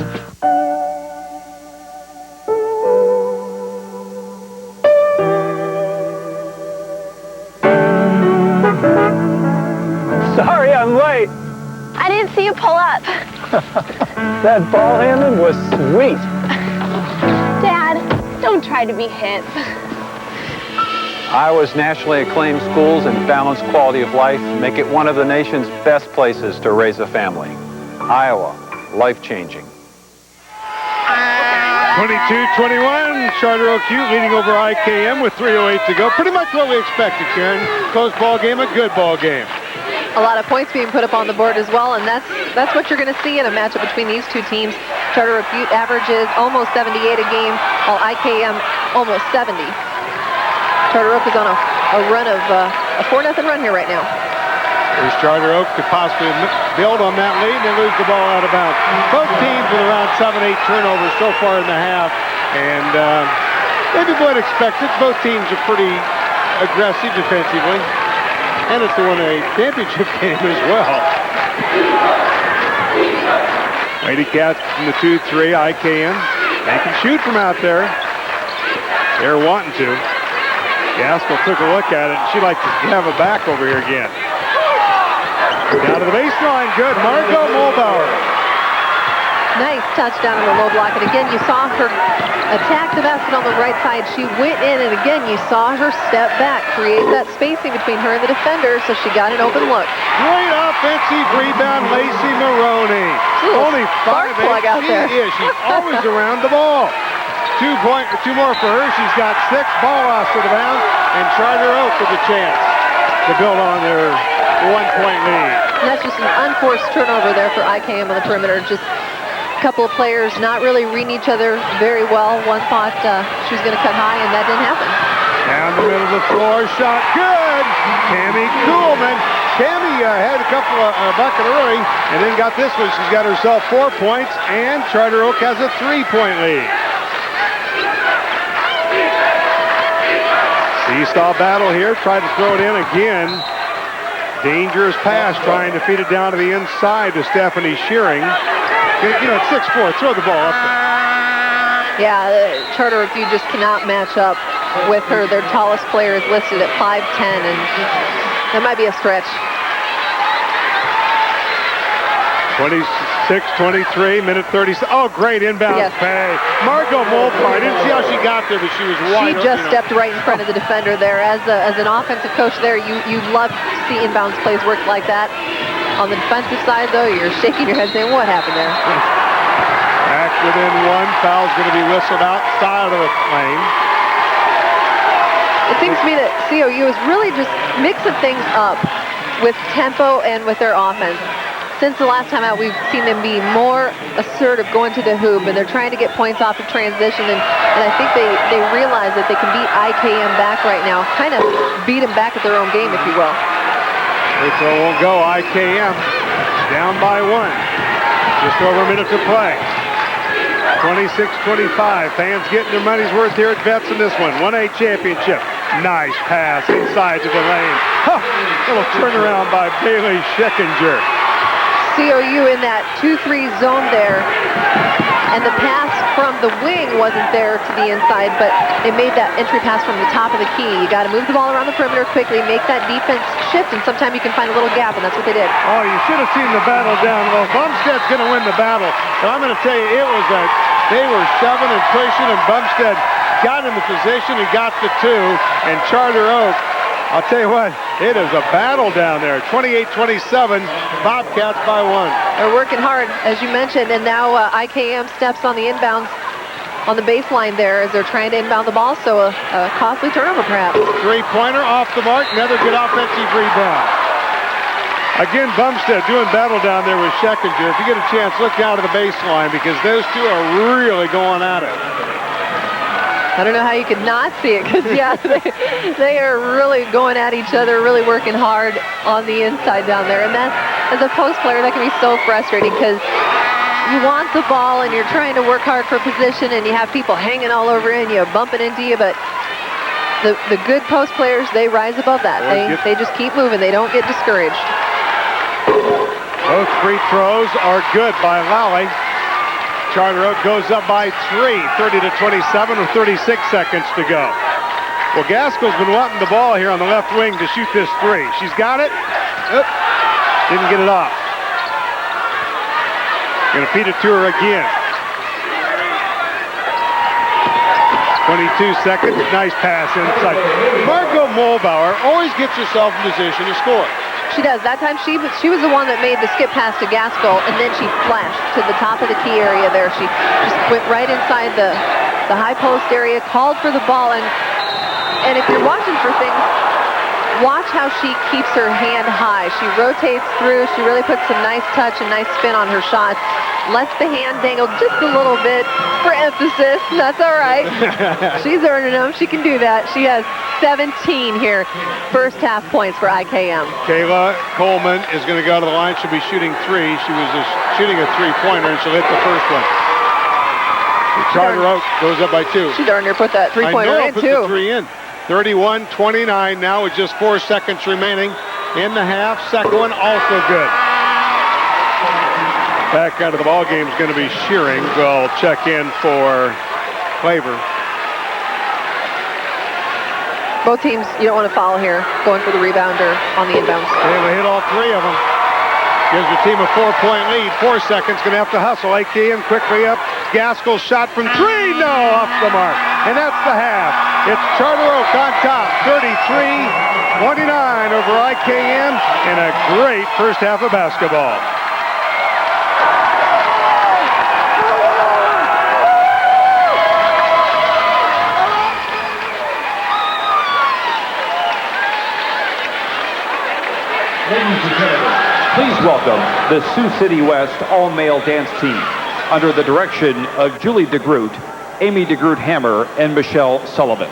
Sorry, I'm late. I didn't see you pull up. That ball handling was sweet. Dad, don't try to be hip. Iowa's nationally acclaimed schools and balanced quality of life make it one of the nation's best places to raise a family. Iowa, life-changing. 22-21, Charter Oak U leading over IKM with 3:08 to go. Pretty much what we expected, Karen. Close ball game, a good ball game. A lot of points being put up on the board as well, and that's what you're going to see in a matchup between these 2 teams. Charter Oak Butte averages almost 78 a game, while IKM almost 70. Charter Oak is on a run of a 4-0 run here right now. Here's Charter Oak to possibly build on that lead and lose the ball out of bounds. Both teams with around 7-8 turnovers so far in the half, and maybe what expected. Both teams are pretty aggressive defensively. And it's the 1A championship game as well. Lady Cats from the 2-3, IKM. They can shoot from out there. They're wanting to. Gaskell took a look at it, and she'd like to have a back over here again. Down to the baseline, good. Margot Mulbauer. Nice touchdown on the low block. And again, you saw her attack the basket on the right side. She went in, and again, you saw her step back, create that spacing between her and the defender, so she got an open look. Great offensive rebound, Lacey Maroney. Only 5'8". Out there. She's always around the ball. 2 more for her. She's got 6 ball loss to the bounds, and Charter Oak with a chance to build on their 1-point lead. And that's just an unforced turnover there for IKM on the perimeter. Just a couple of players not really reading each other very well. One thought she was going to cut high, and that didn't happen. Down the middle of the floor, shot good. Cammie Kuhlman. Cammie had a couple of bucket early, and then got this one. She's got herself 4 points, and Charter Oak has a 3-point lead. Seesaw battle here. Tried to throw it in again. Dangerous pass, trying to feed it down to the inside to Stephanie Shearing. You know, at 6'4", throw the ball up there. Yeah, Charter Oak, you just cannot match up with her. Their tallest player is listed at 5'10", and that might be a stretch. 6:23, minute 30. Oh, great inbound pay. Margot Molpar, I didn't see how she got there, but she was wide open. She just stepped right in front of the defender there. As an offensive coach there, you love to see inbounds plays work like that. On the defensive side, though, you're shaking your head saying, what happened there? Back within one. Foul's going to be whistled outside of the lane. It seems to me that COU is really just mixing things up with tempo and with their offense. Since the last time out, we've seen them be more assertive going to the hoop, and they're trying to get points off of transition, and I think they realize that they can beat IKM back right now, kind of beat them back at their own game, if you will. Free throw won't go. IKM down by one. Just over a minute to play. 26-25. Fans getting their money's worth here at Vets in this one. 1A championship. Nice pass inside to the lane. Huh, little turnaround by Bailey Schickinger. COU in that 2-3 zone there, and the pass from the wing wasn't there to the inside, but it made that entry pass from the top of the key. You got to move the ball around the perimeter quickly, make that defense shift, and sometimes you can find a little gap, and that's what they did. Oh, you should have seen the battle down low. Bumstead's going to win the battle, and I'm going to tell you, they were shoving and pushing, and Bumstead got in the position and got the two, and Charter Oak, I'll tell you what, it is a battle down there. 28-27, Bobcats by one. They're working hard, as you mentioned, and now IKM steps on the inbounds on the baseline there as they're trying to inbound the ball, so a costly turnover perhaps. Three-pointer off the mark, another good offensive rebound. Again, Bumstead doing battle down there with Schickinger. If you get a chance, look down to the baseline because those two are really going at it. I don't know how you could not see it because, yeah, they are really going at each other, really working hard on the inside down there. And that, as a post player, that can be so frustrating because you want the ball and you're trying to work hard for position and you have people hanging all over in you, bumping into you, but the good post players, they rise above that. They just keep moving. They don't get discouraged. Both free throws are good by Lally. Charter Oak goes up by 3, 30-27 with 36 seconds to go. Well, Gaskell's been wanting the ball here on the left wing to shoot this three. She's got it. Oop. Didn't get it off. Going to feed it to her again. 22 seconds. Nice pass inside. Margot Molbauer always gets herself in position to score. She does. That time she was the one that made the skip pass to Gaskell, and then she flashed to the top of the key area there. She just went right inside the high post area, called for the ball, and if you're watching for things, watch how she keeps her hand high. She rotates through. She really puts some nice touch and nice spin on her shots. Lets the hand dangle just a little bit for emphasis. That's all right. She's earning them. She can do that. She has 17 here. First half points for IKM. Kayla Coleman is going to go to the line. She'll be shooting three. She was just shooting a three-pointer, and she'll hit the first one. Charter Oak goes up by 2. She darn near put that three-pointer in, put too. The 3 in. 31-29 now with just 4 seconds remaining in the half. Second one also good. Back out of the ball game is going to be Shearing. We'll check in for Claver. Both teams, you don't want to foul here, going for the rebounder on the inbounds. They hit all 3 of them. Gives your team a 4-point lead. 4 seconds, going to have to hustle. IKM quickly up. Gaskell's shot from 3, no, off the mark. And that's the half. It's Charter Oak on top, 33-29 over IKM, and a great first half of basketball. Please welcome the Sioux City West all-male dance team under the direction of Julie DeGroot, Amy DeGroot Hammer, and Michelle Sullivan.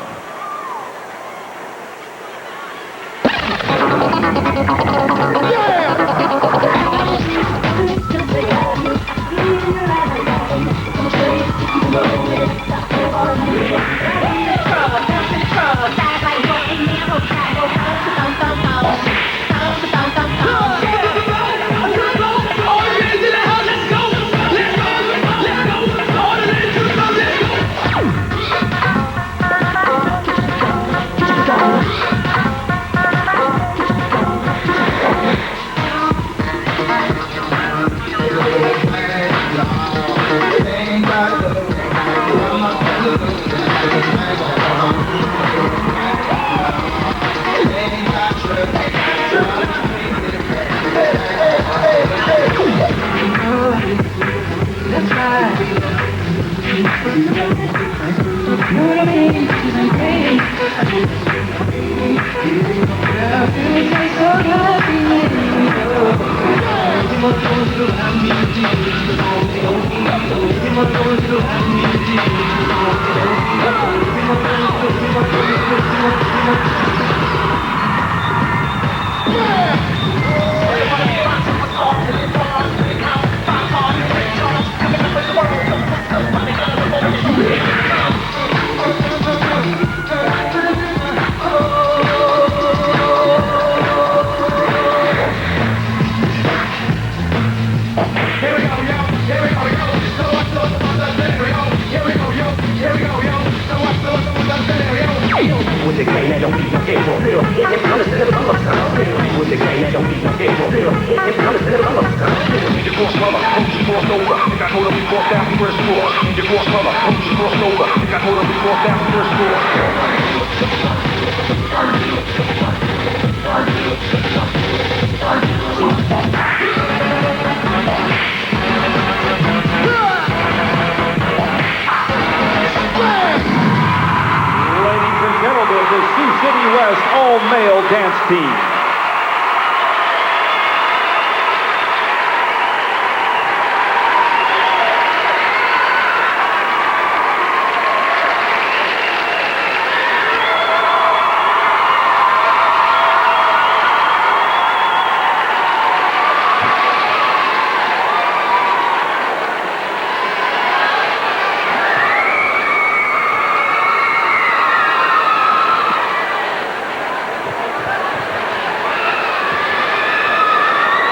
all-male dance team.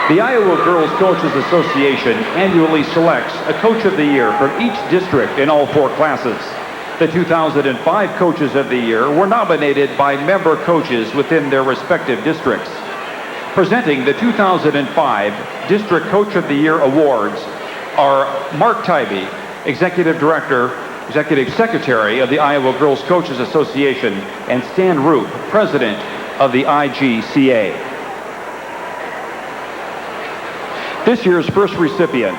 The Iowa Girls Coaches Association annually selects a Coach of the Year from each district in all 4 classes. The 2005 Coaches of the Year were nominated by member coaches within their respective districts. Presenting the 2005 District Coach of the Year Awards are Mark Tybee, Executive Secretary of the Iowa Girls Coaches Association, and Stan Roop, President of the IGCA. This year's first recipient,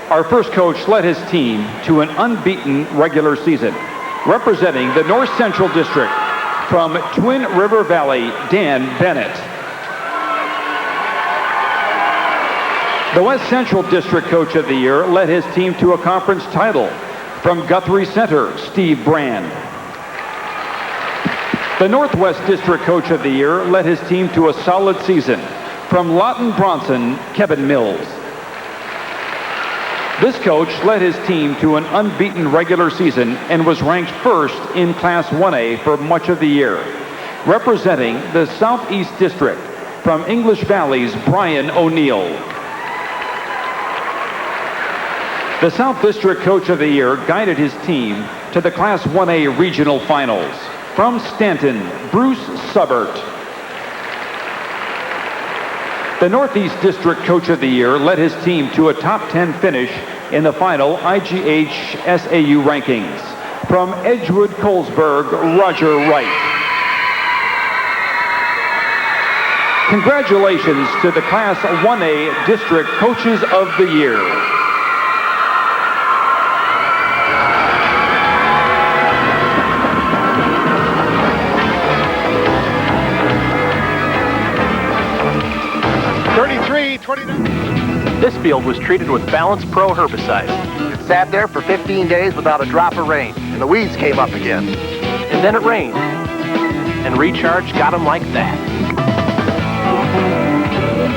our first coach led his team to an unbeaten regular season, representing the North Central District from Twin River Valley, Dan Bennett. The West Central District Coach of the Year led his team to a conference title from Guthrie Center, Steve Brand. The Northwest District Coach of the Year led his team to a solid season from Lawton Bronson, Kevin Mills. This coach led his team to an unbeaten regular season and was ranked first in Class 1A for much of the year, representing the Southeast District from English Valley's Brian O'Neill. The South District Coach of the Year guided his team to the Class 1A Regional Finals from Stanton, Bruce Subbert. The Northeast District Coach of the Year led his team to a top 10 finish in the final IGH SAU rankings from Edgewood, Colesburg, Roger Wright. Congratulations to the Class 1A District Coaches of the Year. This field was treated with Balance Pro herbicide. It sat there for 15 days without a drop of rain, and the weeds came up again. And then it rained, and Recharge got them like that.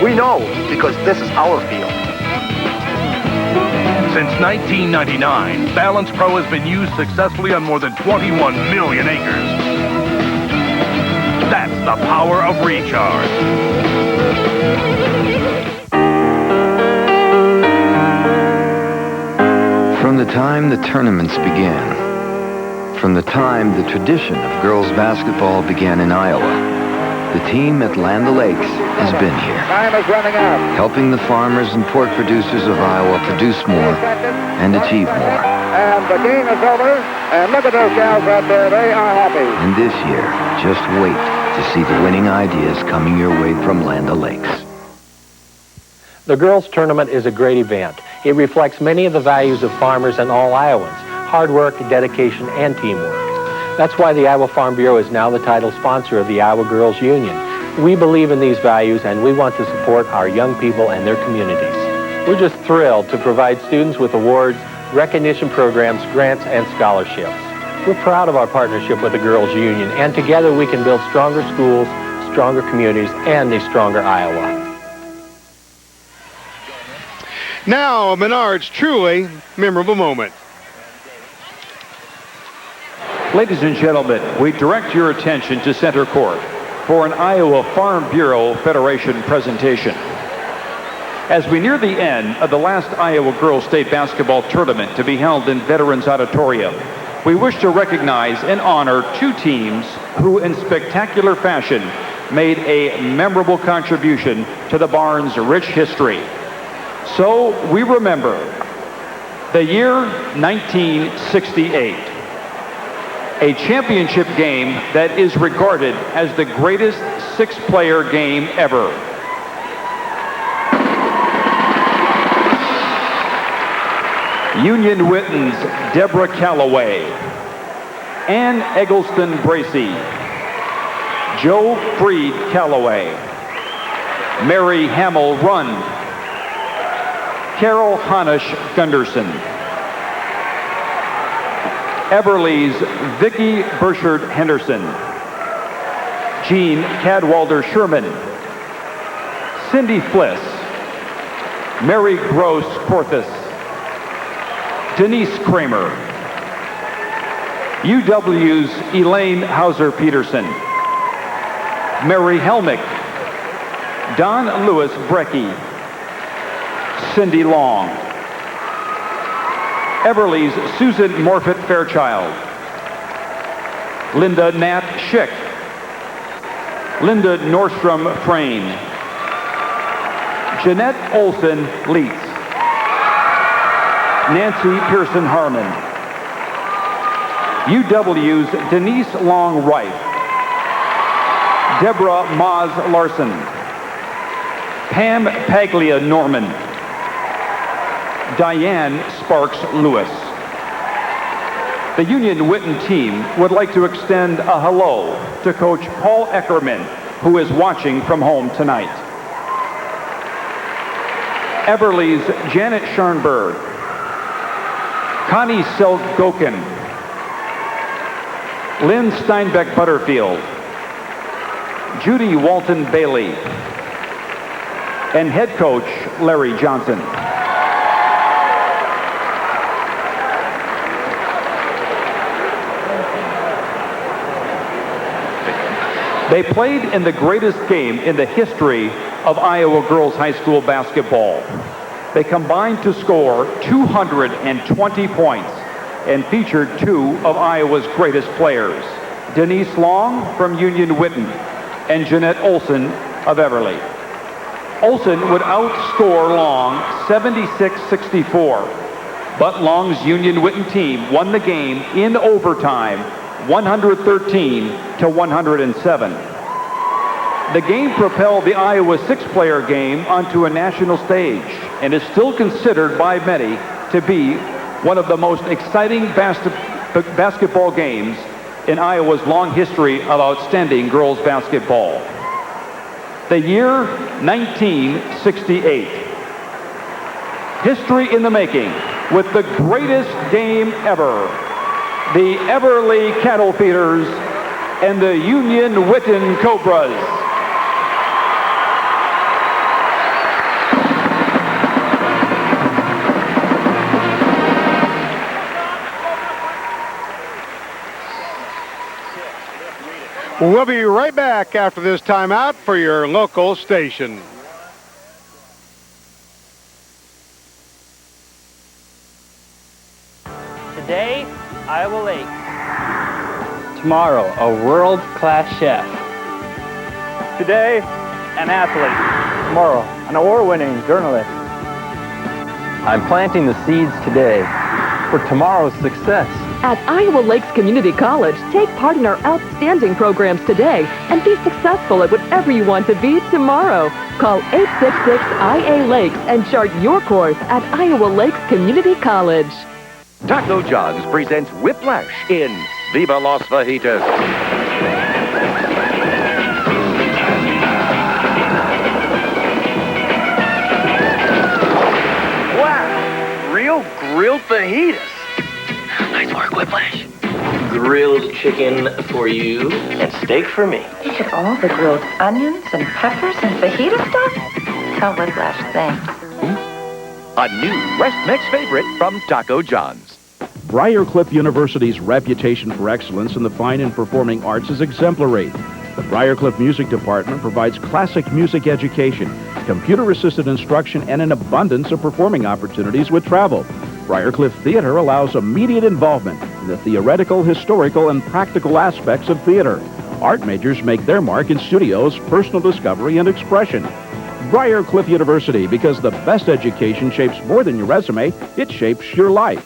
We know because this is our field. Since 1999, Balance Pro has been used successfully on more than 21 million acres. That's the power of Recharge. From the time the tournaments began, from the time the tradition of girls basketball began in Iowa, the team at Land O'Lakes has been here, Time is running out. helping the farmers and pork producers of Iowa produce more and achieve more. And the game is over. And look at those gals right there. They are happy. And this year, just wait to see the winning ideas coming your way from Land O'Lakes. The girls' tournament is a great event. It reflects many of the values of farmers and all Iowans hard work, dedication, and teamwork. That's why the Iowa Farm Bureau is now the title sponsor of the Iowa Girls Union. We believe in these values, and we want to support our young people and their communities. We're just thrilled to provide students with awards, recognition programs, grants, and scholarships. We're proud of our partnership with the Girls Union, and together we can build stronger schools, stronger communities, and a stronger Iowa. Now, Menard's truly memorable moment. Ladies and gentlemen, we direct your attention to center court for an Iowa Farm Bureau Federation presentation. As we near the end of the last Iowa Girls State Basketball Tournament to be held in Veterans Auditorium, we wish to recognize and honor two teams who in spectacular fashion made a memorable contribution to the Barn's rich history. So we remember the year 1968, a championship game that is regarded as the greatest six-player game ever. Union Witten's Deborah Calloway, Ann Eggleston Bracey, Joe Freed Calloway, Mary Hamill Rund, Carol Hanisch Gunderson, Everly's Vicki Burchard Henderson, Jean Cadwalder Sherman, Cindy Fliss, Mary Gross Porthus, Denise Kramer, UW's Elaine Hauser Peterson, Mary Helmick, Don Lewis Brecky, Cindy Long, Everly's Susan Morfitt Fairchild, Linda Nat Schick, Linda Nordstrom Frame, Jeanette Olson Leitz, Nancy Pearson Harmon, UW's Denise Long Wright, Deborah Maz Larson, Pam Paglia Norman, Diane Sparks Lewis. The Union Witten team would like to extend a hello to Coach Paul Eckerman, who is watching from home tonight. Everly's Janet Scharnberg, Connie Selgokin, Lynn Steinbeck Butterfield, Judy Walton Bailey, and head coach Larry Johnson. They played in the greatest game in the history of Iowa girls high school basketball. They combined to score 220 points and featured two of Iowa's greatest players, Denise Long from Union Witten and Jeanette Olson of Everly. Olson would outscore Long 76-64, but Long's Union Witten team won the game in overtime 113-107. The game propelled the Iowa six-player game onto a national stage and is still considered by many to be one of the most exciting basketball games in Iowa's long history of outstanding girls basketball. The year 1968. History in the making with the greatest game ever. The Everly Cattle Feeders and the Union Witten Cobras. We'll be right back after this timeout for your local station. Today, Iowa Lake. Tomorrow, a world-class chef. Today, an athlete. Tomorrow, an award-winning journalist. I'm planting the seeds today for tomorrow's success. At Iowa Lakes Community College, take part in our outstanding programs today and be successful at whatever you want to be tomorrow. Call 866-IA-LAKES and chart your course at Iowa Lakes Community College. Taco John's presents Whiplash in Viva Las Fajitas. Wow, real grilled fajitas. Nice work, Whiplash. Grilled chicken for you and steak for me. Look at all the grilled onions and peppers and fajita stuff. Tell Whiplash thanks. A new West Mex favorite from Taco John's. Briarcliff University's reputation for excellence in the fine and performing arts is exemplary. The Briarcliff Music Department provides classic music education, computer-assisted instruction, and an abundance of performing opportunities with travel. Briarcliff Theater allows immediate involvement in the theoretical, historical, and practical aspects of theater. Art majors make their mark in studios, personal discovery, and expression. Briarcliff University, because the best education shapes more than your resume, it shapes your life.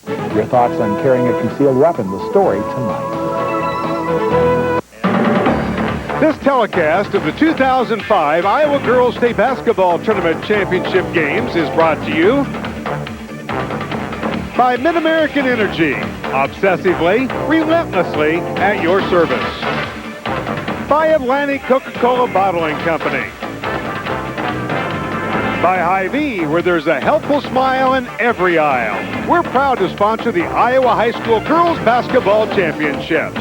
Your thoughts on carrying a concealed weapon, the story tonight. This telecast of the 2005 Iowa Girls State Basketball Tournament Championship Games is brought to you by Mid-American Energy, obsessively, relentlessly at your service. By Atlantic Coca-Cola Bottling Company. By Hy-Vee, where there's a helpful smile in every aisle. We're proud to sponsor the Iowa High School Girls Basketball Championships.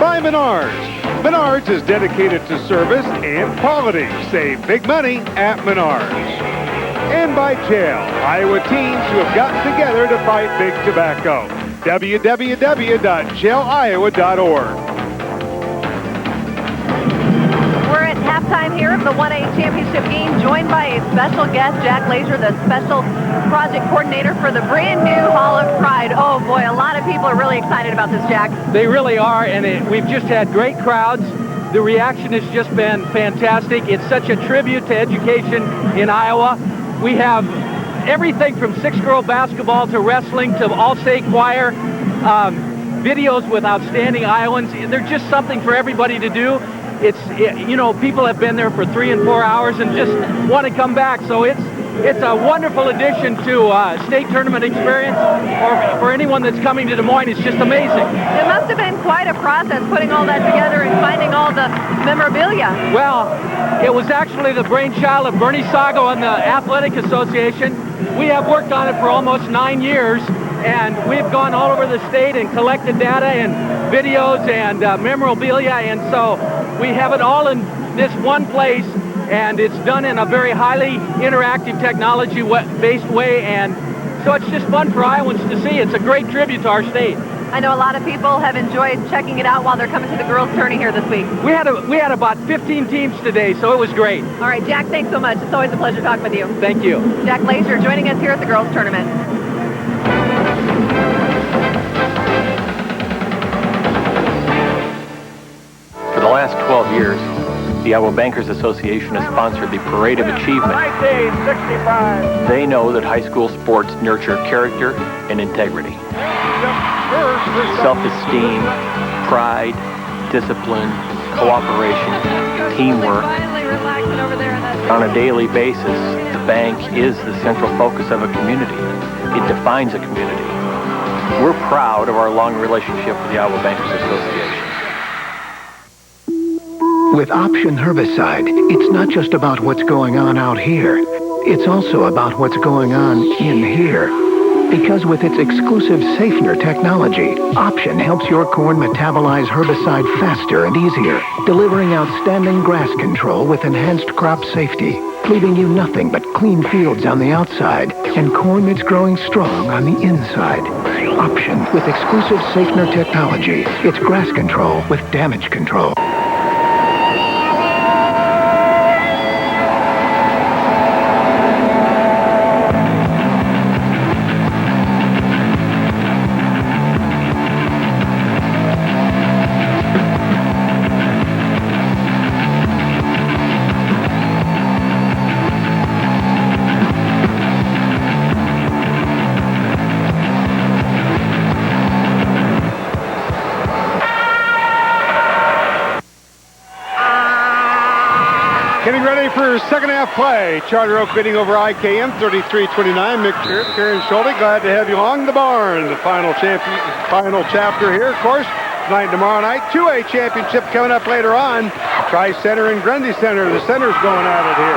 By Menards. Menards is dedicated to service and quality. Save big money at Menards. And by Jail, Iowa teens who have gotten together to fight big tobacco. www.jailiowa.org. We're at halftime here of the 1A championship game, joined by a special guest, Jack Lazier, the special project coordinator for the brand new Hall of Pride. Oh boy, a lot of people are really excited about this, Jack. They really are, and we've just had great crowds. The reaction has just been fantastic. It's such a tribute to education in Iowa. We have everything from six-girl basketball to wrestling to all-state choir, videos with outstanding Iowans. They're just something for everybody to do. People have been there for 3 and 4 hours and just want to come back. So it's a wonderful addition to state tournament experience, or for anyone that's coming to Des Moines. It's just amazing. It must have been quite a process putting all that together and finding all the memorabilia. Well, it was actually the brainchild of Bernie Sago and the Athletic Association. We have worked on it for almost 9 years, and we've gone all over the state and collected data and videos and memorabilia, and so we have it all in this one place, and it's done in a very highly interactive technology-based way, and so it's just fun for Iowans to see. It's a great tribute to our state. I know a lot of people have enjoyed checking it out while they're coming to the girls' tourney here this week. We had about 15 teams today, so it was great. All right, Jack, thanks so much. It's always a pleasure talking with you. Thank you. Jack Lazier joining us here at the girls' tournament. For the last 12 years, the Iowa Bankers Association has sponsored the Parade of Achievement. 1965. They know that high school sports nurture character and integrity. Self-esteem, pride, discipline, cooperation, teamwork. On a daily basis, the bank is the central focus of a community. It defines a community. We're proud of our long relationship with the Iowa Bankers Association. With Option Herbicide, it's not just about what's going on out here. It's also about what's going on in here. Because with its exclusive Safener technology, Option helps your corn metabolize herbicide faster and easier, delivering outstanding grass control with enhanced crop safety, leaving you nothing but clean fields on the outside and corn that's growing strong on the inside. Option with exclusive Safener technology. It's grass control with damage control. Getting ready for second half play. Charter Oak leading over IKM 33-29. Mick Karen Schulte, glad to have you along the barn. The final chapter here, of course. Tonight and tomorrow night. 2A championship coming up later on. Tri-Center and Grundy Center. The center's going at it here.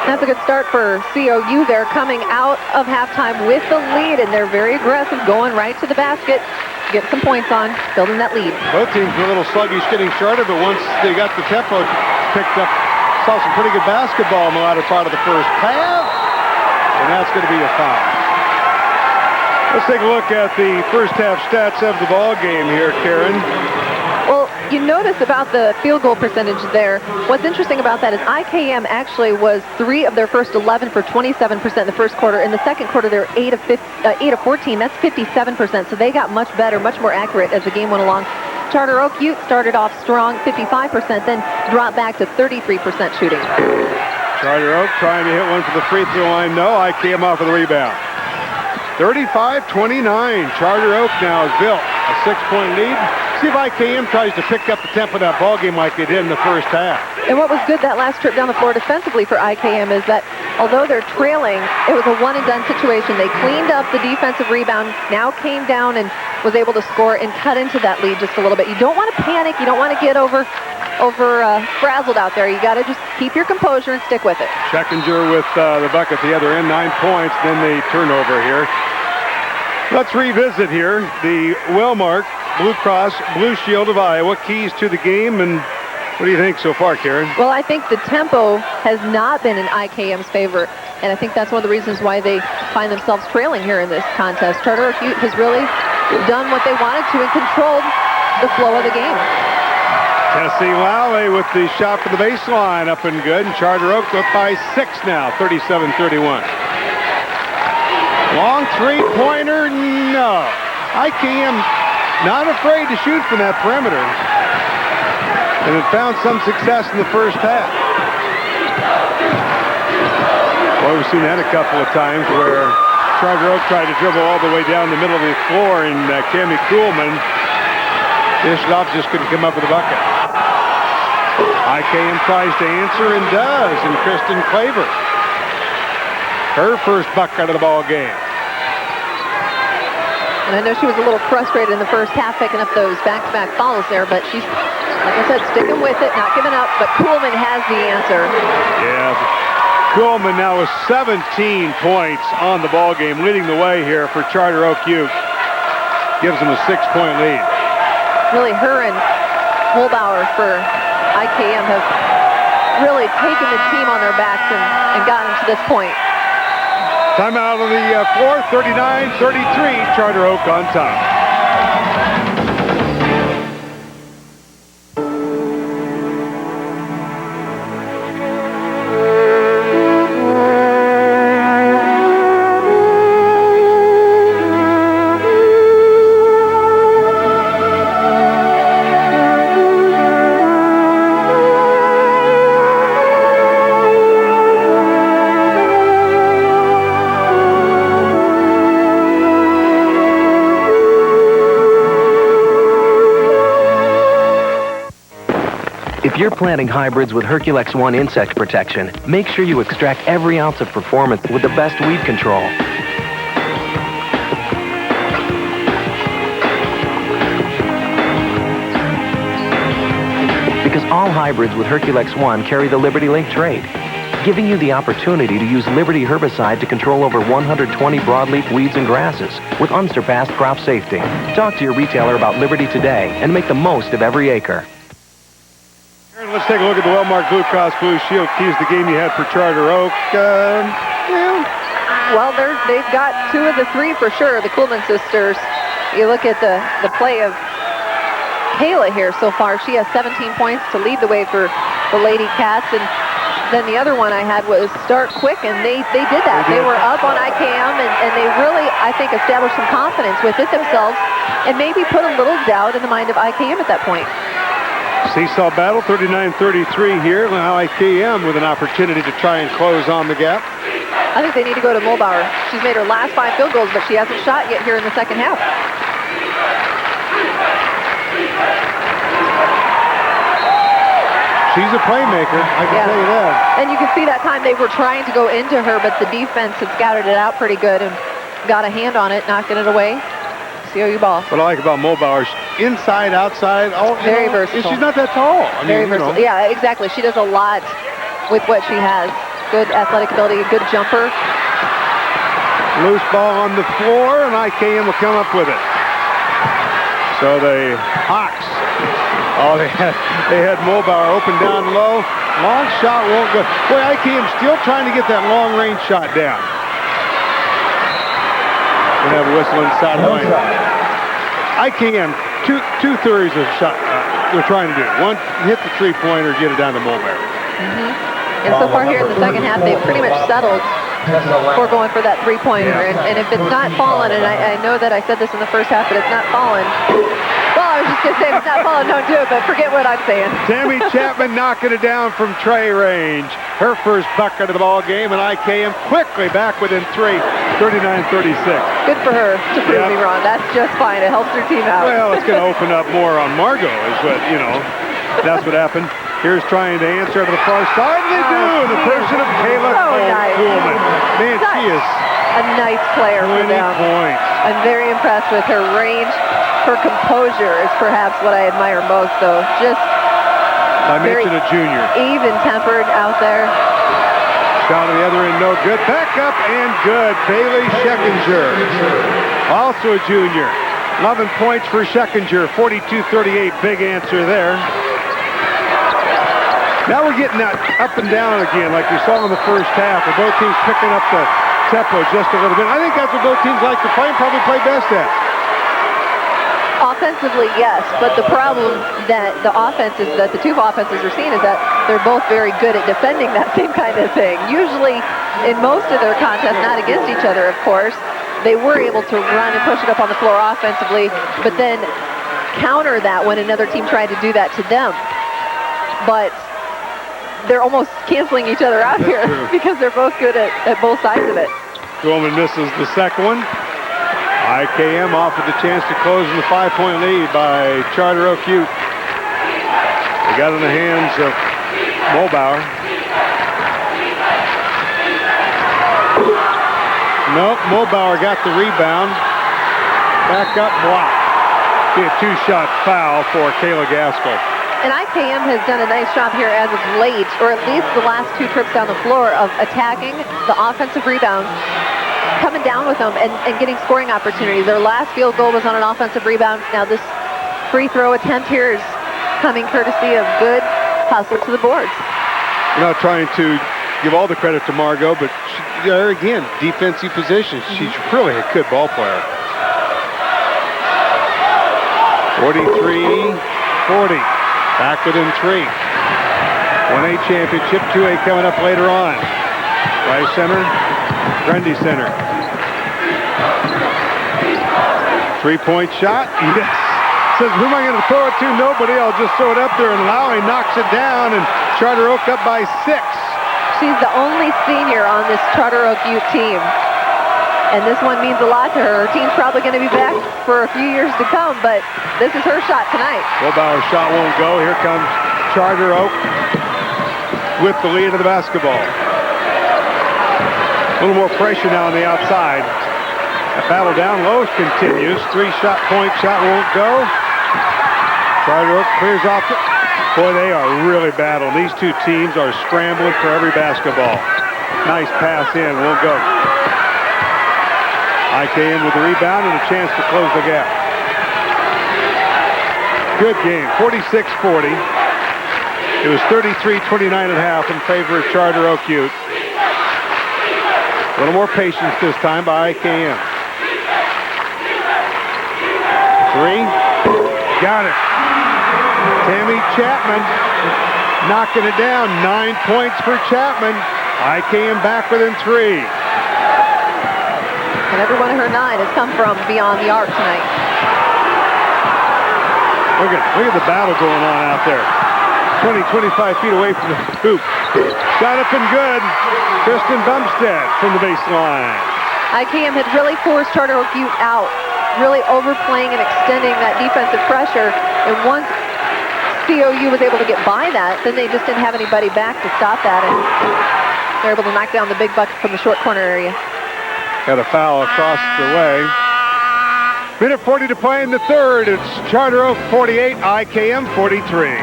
That's a good start for COU. They're coming out of halftime with the lead, and they're very aggressive, going right to the basket. Get some points on, building that lead. Both teams were a little sluggish getting started, but once they got the tempo picked up, saw some pretty good basketball in the latter part of the first half, and that's going to be a foul. Let's take a look at the first half stats of the ball game here, Karen. Well, you notice about the field goal percentage there. What's interesting about that is IKM actually was 3 of their first 11 for 27% in the first quarter. In the second quarter, they were 8 of 14. That's 57%. So they got much better, much more accurate as the game went along. Charter Oak Ute started off strong, 55%, then dropped back to 33% shooting. Charter Oak trying to hit one for the free throw line. No, IKM off of the rebound. 35-29. Charter Oak now has built a 6-point lead. See if IKM tries to pick up the tempo of that ball game like they did in the first half. And what was good that last trip down the floor defensively for IKM is that although they're trailing, it was a one-and-done situation. They cleaned up the defensive rebound, now came down and was able to score and cut into that lead just a little bit. You don't want to panic. You don't want to get frazzled out there. You got to just keep your composure and stick with it. Scheckinger with the bucket at the other end, 9 points, then the turnover here. Let's revisit here the Wellmark Blue Cross Blue Shield of Iowa keys to the game, and what do you think so far, Karen? Well, I think the tempo has not been in IKM's favor, and I think that's one of the reasons why they find themselves trailing here in this contest. Charter Oak Ute has really done what they wanted to and controlled the flow of the game. Tessie Lally with the shot for the baseline, up and good, and Charter Oak up by 6 now, 37-31. Long three-pointer, no. IKM not afraid to shoot from that perimeter, and it found some success in the first half. Well, we've seen that a couple of times where Charter Oak tried to dribble all the way down the middle of the floor, and Cammie Kuhlman dished off, just couldn't come up with a bucket. IKM tries to answer and does, and Kristen Claver, her first bucket of the ball game. And I know she was a little frustrated in the first half picking up those back-to-back fouls there, but she's, like I said, sticking with it, not giving up, but Kuhlman has the answer. Yeah, Kuhlman now with 17 points on the ball game, leading the way here for Charter Oak Ute. Gives them a 6-point lead. Really, her and Holbauer for IKM have really taken the team on their backs and gotten them to this point. Timeout on the floor, 39-33, Charter Oak on top. If you're planting hybrids with Herculex One insect protection, make sure you extract every ounce of performance with the best weed control. Because all hybrids with Herculex One carry the Liberty Link trait, giving you the opportunity to use Liberty herbicide to control over 120 broadleaf weeds and grasses with unsurpassed crop safety. Talk to your retailer about Liberty today and make the most of every acre. Let's take a look at the Wellmark Blue Cross Blue Shield keys, the game you had for Charter Oak. Well, they've got 2 of the 3 for sure, the Kuhlman sisters. You look at the play of Kayla here so far. She has 17 points to lead the way for the Lady Cats, and then the other one I had was start quick, and they did that. They were up on IKM, and they really, I think, established some confidence within themselves and maybe put a little doubt in the mind of IKM at that point. Seesaw battle, 39-33 here. Now IKM with an opportunity to try and close on the gap. I think they need to go to Mulbauer. She's made her last 5 field goals, but she hasn't shot yet here in the second half. she's a playmaker, I can tell you that. And you can see that time they were trying to go into her, but the defense had scouted it out pretty good and got a hand on it, knocking it away. COU ball. What I like about Mulbauer is inside, outside, very versatile. She's not that tall. Very versatile. Yeah, exactly. She does a lot with what she has. Good athletic ability, a good jumper. Loose ball on the floor, and IKM will come up with it. So the Hawks, they had Mulbauer open down low. Long shot won't go. Boy, IKM still trying to get that long-range shot down. We'll have a whistle inside the lane. IKM, two-thirds of shot they're trying to do. One, hit the three-pointer, get it down to Mulbauer. And so far here in the second half, they've pretty much settled for going for that three-pointer. And if it's not fallen, and I know that I said this in the first half, but it's not fallen. Well, I was just going to say, if it's not fallen, don't do it, but forget what I'm saying. Tammy Chapman knocking it down from tray range. Her first bucket of the ball game, and IKM quickly back within 3, 39-36. Good for her to prove me wrong. That's just fine. It helps her team out. Well, it's going to open up more on Margot, is what, that's what happened. Here's trying to answer to the far side, and they do. The person of Kayla Coleman. Man, she is a nice player for them. Points. I'm very impressed with her range. Her composure is perhaps what I admire most, though. Just I mentioned a junior. Even-tempered out there. Shot on the other end, no good. Back up and good. Bailey Scheckinger, also a junior. 11 points for Scheckinger, 42-38. Big answer there. Now we're getting that up and down again like we saw in the first half, where both teams picking up the tempo just a little bit. I think that's what both teams like to play and probably play best at. Offensively, yes, but the problem that the two offenses are seeing is that they're both very good at defending that same kind of thing. Usually, in most of their contests, not against each other, of course, they were able to run and push it up on the floor offensively, but then counter that when another team tried to do that to them. But they're almost canceling each other out here because they're both good at both sides of it. Coleman misses the second one. IKM off with the chance to close in the 5-point lead by Charter Oak Ute. They got in the hands of Mulbauer. Nope, Mulbauer got the rebound. Back up, block. Be a two-shot foul for Kayla Gaskell. And IKM has done a nice job here as of late, or at least the last two trips down the floor, of attacking the offensive rebounds, coming down with them and getting scoring opportunities. Their last field goal was on an offensive rebound. Now this free throw attempt here is coming courtesy of good hustle to the boards. We're not trying to give all the credit to Margot, but there again, defensive position. She's really a good ball player. 43-40. Back within 3. 1A championship, 2A coming up later on. Rice Center, Grundy Center. 3-point shot. Yes. Says, who am I going to throw it to? Nobody. I'll just throw it up there. And Lowry knocks it down, and Charter Oak up by 6. She's the only senior on this Charter Oak Ute team. And this one means a lot to her. Her team's probably going to be back for a few years to come, but this is her shot tonight. Mulbauer's shot won't go. Here comes Charter Oak with the lead of the basketball. A little more pressure now on the outside. That battle down low continues. 3-shot point shot won't go. Charter Oak clears off it. Boy, they are really battling. These two teams are scrambling for every basketball. Nice pass in, won't go. IKM with the rebound and a chance to close the gap. Good game, 46-40. It was 33-29 at half in favor of Charter Oak Ute. A little more patience this time by IKM. 3, got it. Tammy Chapman knocking it down. 9 points for Chapman. IKM back within 3. And every one of her 9 has come from beyond the arc tonight. Look at the battle going on out there. 20, 25 feet away from the hoop. Shot up and good. Kristen Bumstead from the baseline. IKM had really forced Charter Oak Ute out, really overplaying and extending that defensive pressure. And once COU was able to get by that. Then they just didn't have anybody back to stop that, and they're able to knock down the big bucket from the short corner area. Got a foul across the way. Minute 40 to play in the third. It's Charter Oak 48, IKM 43.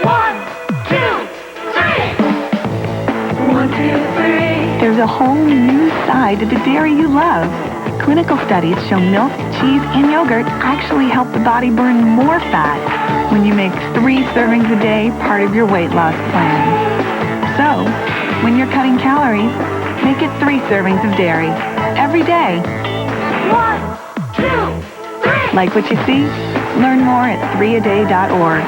1, 2, 3. 1, 2, 3. There's a whole new side to the dairy you love. Clinical studies show milk, cheese, and yogurt actually help the body burn more fat when you make 3 servings a day part of your weight loss plan. So, when you're cutting calories, make it 3 servings of dairy every day. 1, 2, 3. Like what you see? Learn more at 3aday.org.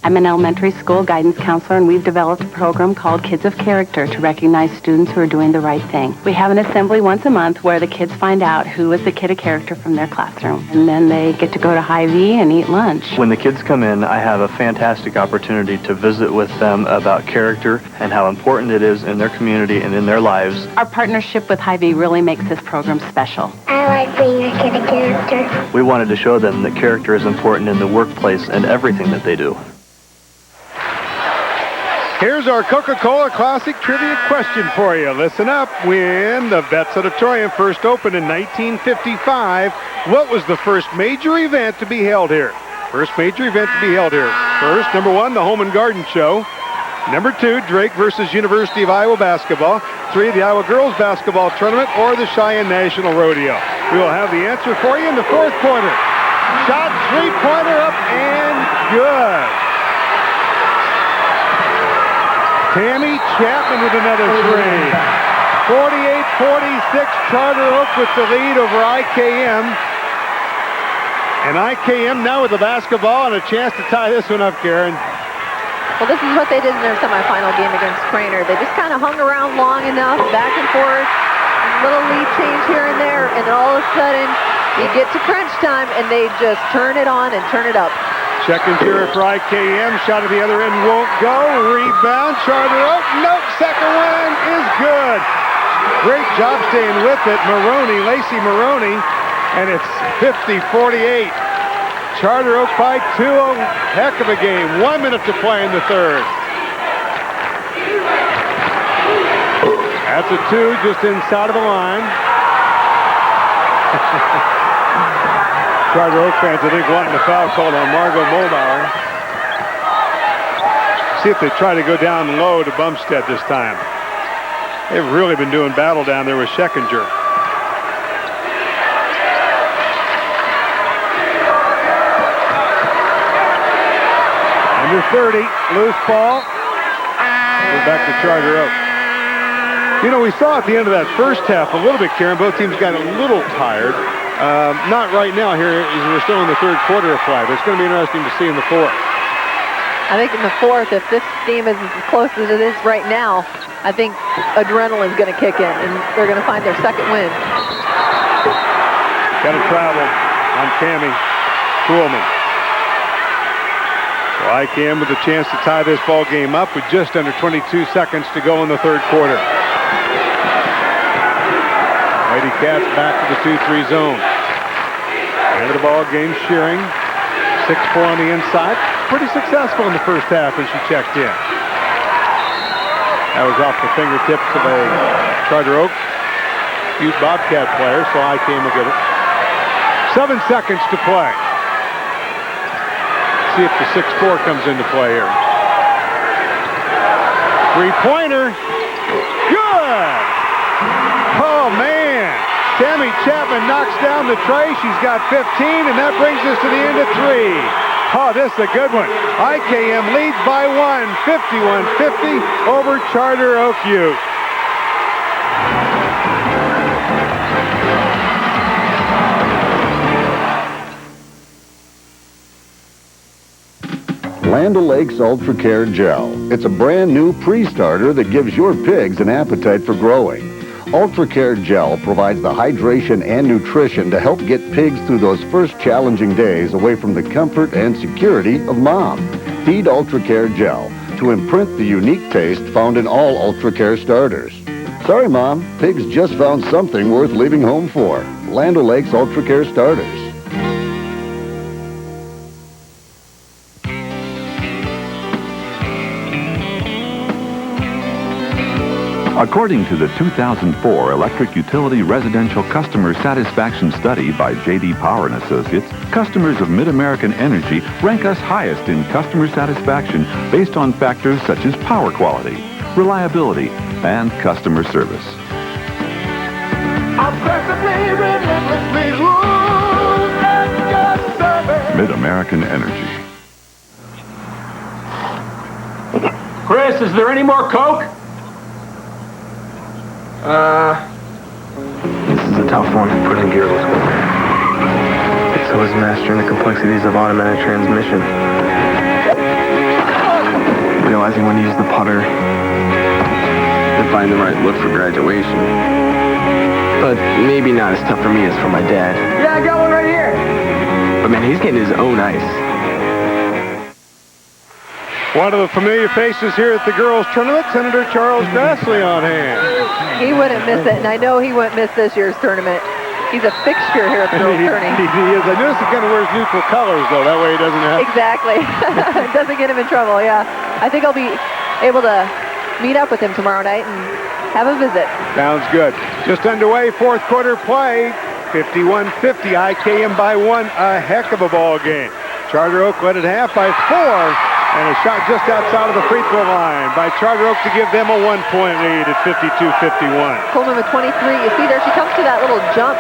I'm an elementary school guidance counselor, and we've developed a program called Kids of Character to recognize students who are doing the right thing. We have an assembly once a month where the kids find out who is the kid of character from their classroom, and then they get to go to Hy-Vee and eat lunch. When the kids come in, I have a fantastic opportunity to visit with them about character and how important it is in their community and in their lives. Our partnership with Hy-Vee really makes this program special. I like being a kid of character. We wanted to show them that character is important in the workplace and everything that they do. Here's our Coca-Cola Classic Trivia question for you. Listen up. When the Vets Auditorium first opened in 1955, what was the first major event to be held here? First major event to be held here. First, number 1, the Home and Garden Show. Number 2, Drake versus University of Iowa basketball. 3, the Iowa Girls Basketball Tournament, or the Cheyenne National Rodeo. We will have the answer for you in the fourth quarter. Shot, three-pointer up and good. Tammy Chapman with another 3. 48-46, Charter Oak with the lead over IKM. And IKM now with the basketball and a chance to tie this one up, Karen. Well, this is what they did in their semifinal game against Craner. They just kind of hung around long enough, back and forth, little lead change here and there, and then all of a sudden, you get to crunch time, and they just turn it on and turn it up. Second here for IKM. Shot at the other end won't go. Rebound. Charter Oak. Nope. Second one is good. Great job staying with it. Maroney, Lacey Maroney. And it's 50-48. Charter Oak by 2. A heck of a game. 1 minute to play in the third. That's a 2 just inside of the line. Charter Oak fans, I think, wanting a foul called on Margot Mulbauer. See if they try to go down low to Bumstead this time. They've really been doing battle down there with Schekinger. Under 30, loose ball. We're back to Charter Oak. You know, we saw at the end of that first half a little bit, Karen, both teams got a little tired. Not right now here, as we're still in the third quarter of play, but it's going to be interesting to see in the fourth. I think in the fourth, if this game is as close as it is right now, I think adrenaline's going to kick in, and they're going to find their second win. Got to travel on Tammy Kuhlman. So IKM with a chance to tie this ball game up with just under 22 seconds to go in the third quarter. Lady Cats back to the 2-3 zone. End of the ball game, Shearing. 6-4 on the inside. Pretty successful in the first half when she checked in. That was off the fingertips of a Charter Oak Ute Bobcat player, so IKM will get it. 7 seconds to play. See if the 6-4 comes into play here. Three-pointer. Good! Oh, man. Tammy Chapman knocks down the tray. She's got 15, and that brings us to the end of 3. Oh, this is a good one. IKM leads by 1, 51-50 over Charter Oak Ute. Land O'Lakes Ultra Care Gel. It's a brand new pre-starter that gives your pigs an appetite for growing. Ultra Care Gel provides the hydration and nutrition to help get pigs through those first challenging days away from the comfort and security of mom. Feed Ultra Care Gel to imprint the unique taste found in all Ultra Care starters. Sorry, Mom, pigs just found something worth leaving home for. Land O'Lakes Ultra Care starters. According to the 2004 Electric Utility Residential Customer Satisfaction Study by J.D. Power and Associates, customers of Mid-American Energy rank us highest in customer satisfaction based on factors such as power quality, reliability, and customer service. Mid-American Energy. Chris, is there any more Coke? This is a tough one. Putting gearless one. So is mastering the complexities of automatic transmission. Realizing when to use the putter. And find the right look for graduation. But maybe not as tough for me as for my dad. Yeah, I got one right here. But man, he's getting his own ice. One of the familiar faces here at the girls' tournament, Senator Charles Grassley on hand. He wouldn't miss it, and I know he wouldn't miss this year's tournament. He's a fixture here at the girls' tourney. He is. I noticed he kind of wears neutral colors, though. That way he doesn't have... Exactly. Doesn't get him in trouble, yeah. I think I'll be able to meet up with him tomorrow night and have a visit. Sounds good. Just underway, fourth quarter play. 51-50, IKM by 1. A heck of a ball game. Charter Oak led at half by 4. And a shot just outside of the free throw line by Charter Oak to give them a 1-point lead at 52-51. Coleman with 23. You see there, she comes to that little jump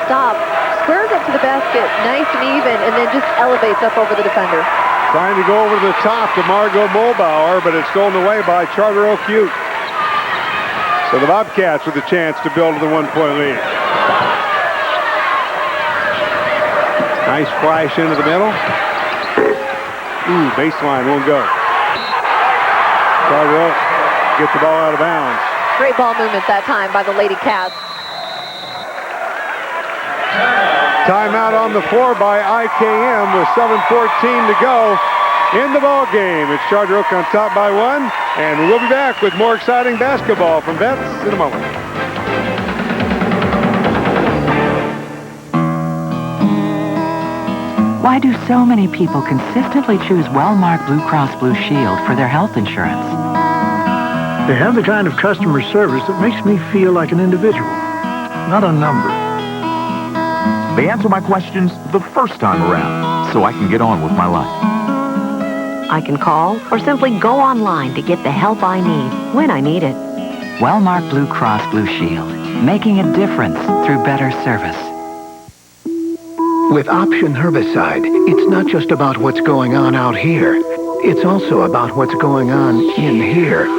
stop, squares up to the basket, nice and even, and then just elevates up over the defender. Trying to go over to the top to Margot Mulbauer, but it's stolen away by Charter Oak Ute. So the Bobcats with a chance to build to the 1-point lead. Nice flash into the middle. Ooh, baseline won't go. Charter Oak gets the ball out of bounds. Great ball movement that time by the Lady Cats. Timeout on the floor by IKM with 7:14 to go in the ball game. It's Charter Oak on top by 1, and we'll be back with more exciting basketball from Vets in a moment. Why do so many people consistently choose Wellmark Blue Cross Blue Shield for their health insurance? They have the kind of customer service that makes me feel like an individual, not a number. They answer my questions the first time around, so I can get on with my life. I can call or simply go online to get the help I need when I need it. Wellmark Blue Cross Blue Shield, making a difference through better service. With Option Herbicide, it's not just about what's going on out here. It's also about what's going on in here.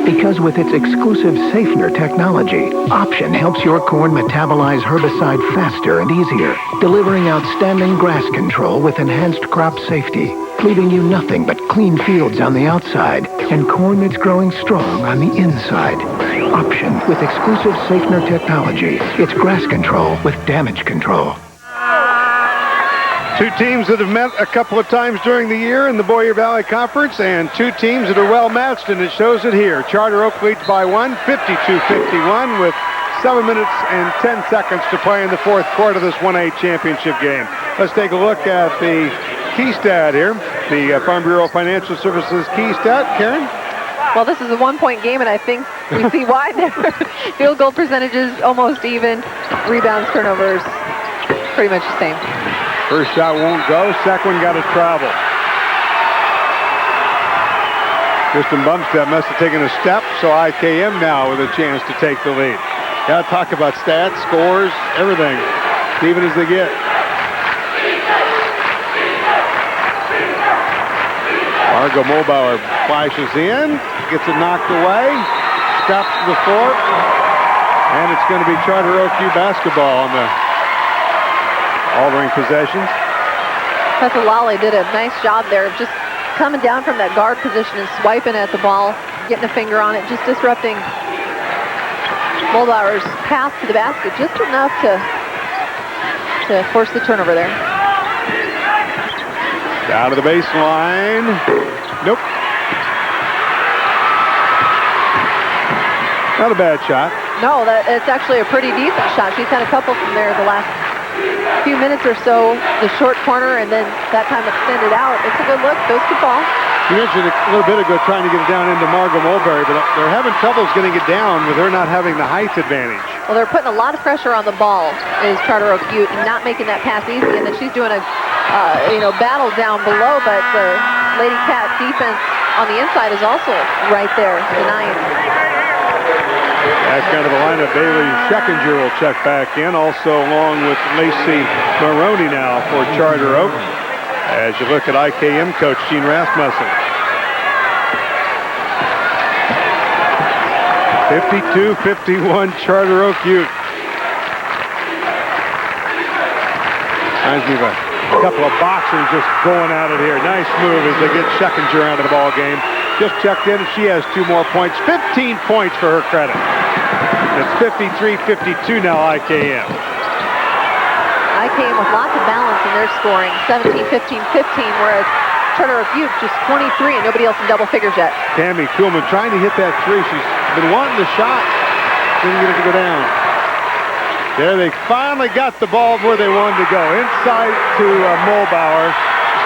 Because with its exclusive Safener technology, Option helps your corn metabolize herbicide faster and easier, delivering outstanding grass control with enhanced crop safety, leaving you nothing but clean fields on the outside and corn that's growing strong on the inside. Option with exclusive Safener technology. It's grass control with damage control. Two teams that have met a couple of times during the year in the Boyer Valley Conference, and two teams that are well matched, and it shows it here. Charter Oak leads by 1, 52-51, with 7 minutes and 10 seconds to play in the fourth quarter of this 1A championship game. Let's take a look at the key stat here, the Farm Bureau Financial Services key stat. Karen? Well, this is a 1-point game, and I think we see why there. Field goal percentages almost even. Rebounds, turnovers, pretty much the same. First shot won't go. Second one got to travel. Kristen Bumstead must have taken a step, so IKM now with a chance to take the lead. Got to talk about stats, scores, everything, even as they get. Margot Mulbauer flashes in, gets it knocked away, steps to the floor, and it's going to be Charter Oak U basketball on the altering possessions. Professor Lally did a nice job there of just coming down from that guard position and swiping at the ball, getting a finger on it, just disrupting Mulbauer's pass to the basket just enough to force the turnover there. Down to the baseline. Nope. Not a bad shot. No, it's actually a pretty decent shot. She's had a couple from there the last few minutes or so, the short corner, and then that time extended out. It's a good look. Those could fall. You mentioned a little bit ago trying to get it down into Margot Mulberry, but they're having troubles getting it down with her not having the height advantage. Well, they're putting a lot of pressure on the ball, is Charter Oak Ute, and not making that pass easy, and then she's doing a, battle down below, but the Lady Cat defense on the inside is also right there, denying. That's kind of the lineup. Bailey Scheckinger will check back in, also along with Lacey Maroney now for Charter Oak. As you look at IKM coach Gene Rasmussen. 52-51 Charter Oak Ute. Reminds me of a couple of boxers just going at it here. Nice move as they get Scheckinger out of the ball game. Just checked in and she has 2 more points. 15 points for her credit. It's 53-52 now IKM. IKM with lots of balance in their scoring, 17, 15, 15, whereas Charter Oak Ute just 23 and nobody else in double figures yet. Tammy Kuhlman trying to hit that 3. She's been wanting the shot. Didn't get it to go down. There they finally got the ball where they wanted to go. Inside to Mulbauer.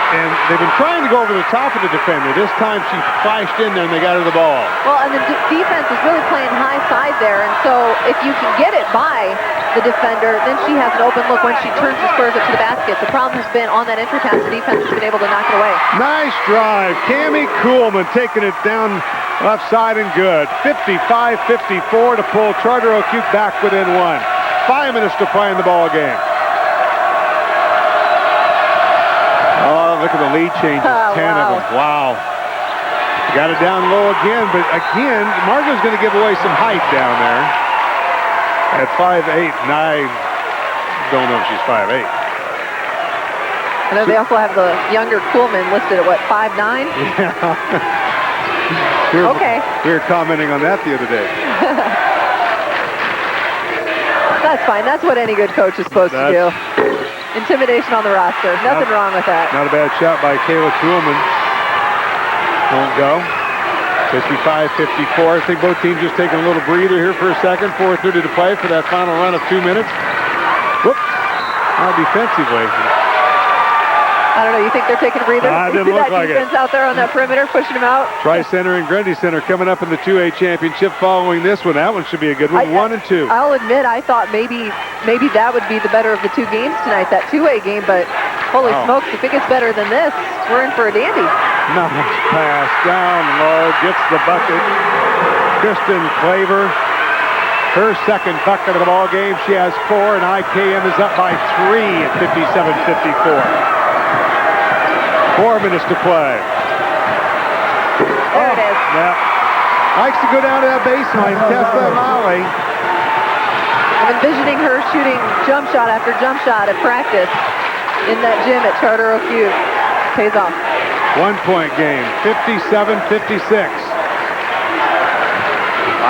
And they've been trying to go over the top of the defender. This time she flashed in there and they got her the ball. Well, and the defense is really playing high side there, and so if you can get it by the defender, then she has an open look when she turns the spurs up to the basket. The problem has been on that entry pass, the defense has been able to knock it away. Nice drive. Tammy Kuhlman taking it down left side and good. 55-54 to pull Charter Oak Ute back within 1. 5 minutes to play in the ball game. Oh, look at the lead changes. 10 of them. Wow. Got it down low again, but again, Margot's going to give away some height down there. At 5'8", and I don't know if she's 5'8". I know they also have the younger Kuhlman listed at, what, 5'9"? Yeah. Okay. We were commenting on that the other day. That's fine. That's what any good coach is supposed to do. Intimidation on the roster. Nothing wrong with that. Not a bad shot by Kayla Kuhlman. Won't go. 55-54. I think both teams just taking a little breather here for a second. 4:30 to play for that final run of 2 minutes. Whoop. Now defensively. I don't know. You think they're taking a breather? Didn't look like it. Defense out there on that perimeter, pushing them out. Tri-Center and Grundy Center coming up in the 2A championship following this one. That one should be a good one. 1 and 2. I'll admit, I thought maybe that would be the better of the 2 games tonight, that 2A game, but holy smokes, if it gets better than this, we're in for a dandy. Nice pass down low, gets the bucket. Kristen Claver, her second bucket of the ball game. She has 4, and IKM is up by 3 at 57-54. 4 minutes to play. There it is. Yeah. Likes to go down to that baseline, test that volley. I'm envisioning her shooting jump shot after jump shot at practice in that gym at Charter Oak Ute. Pays off. 1-point game, 57-56.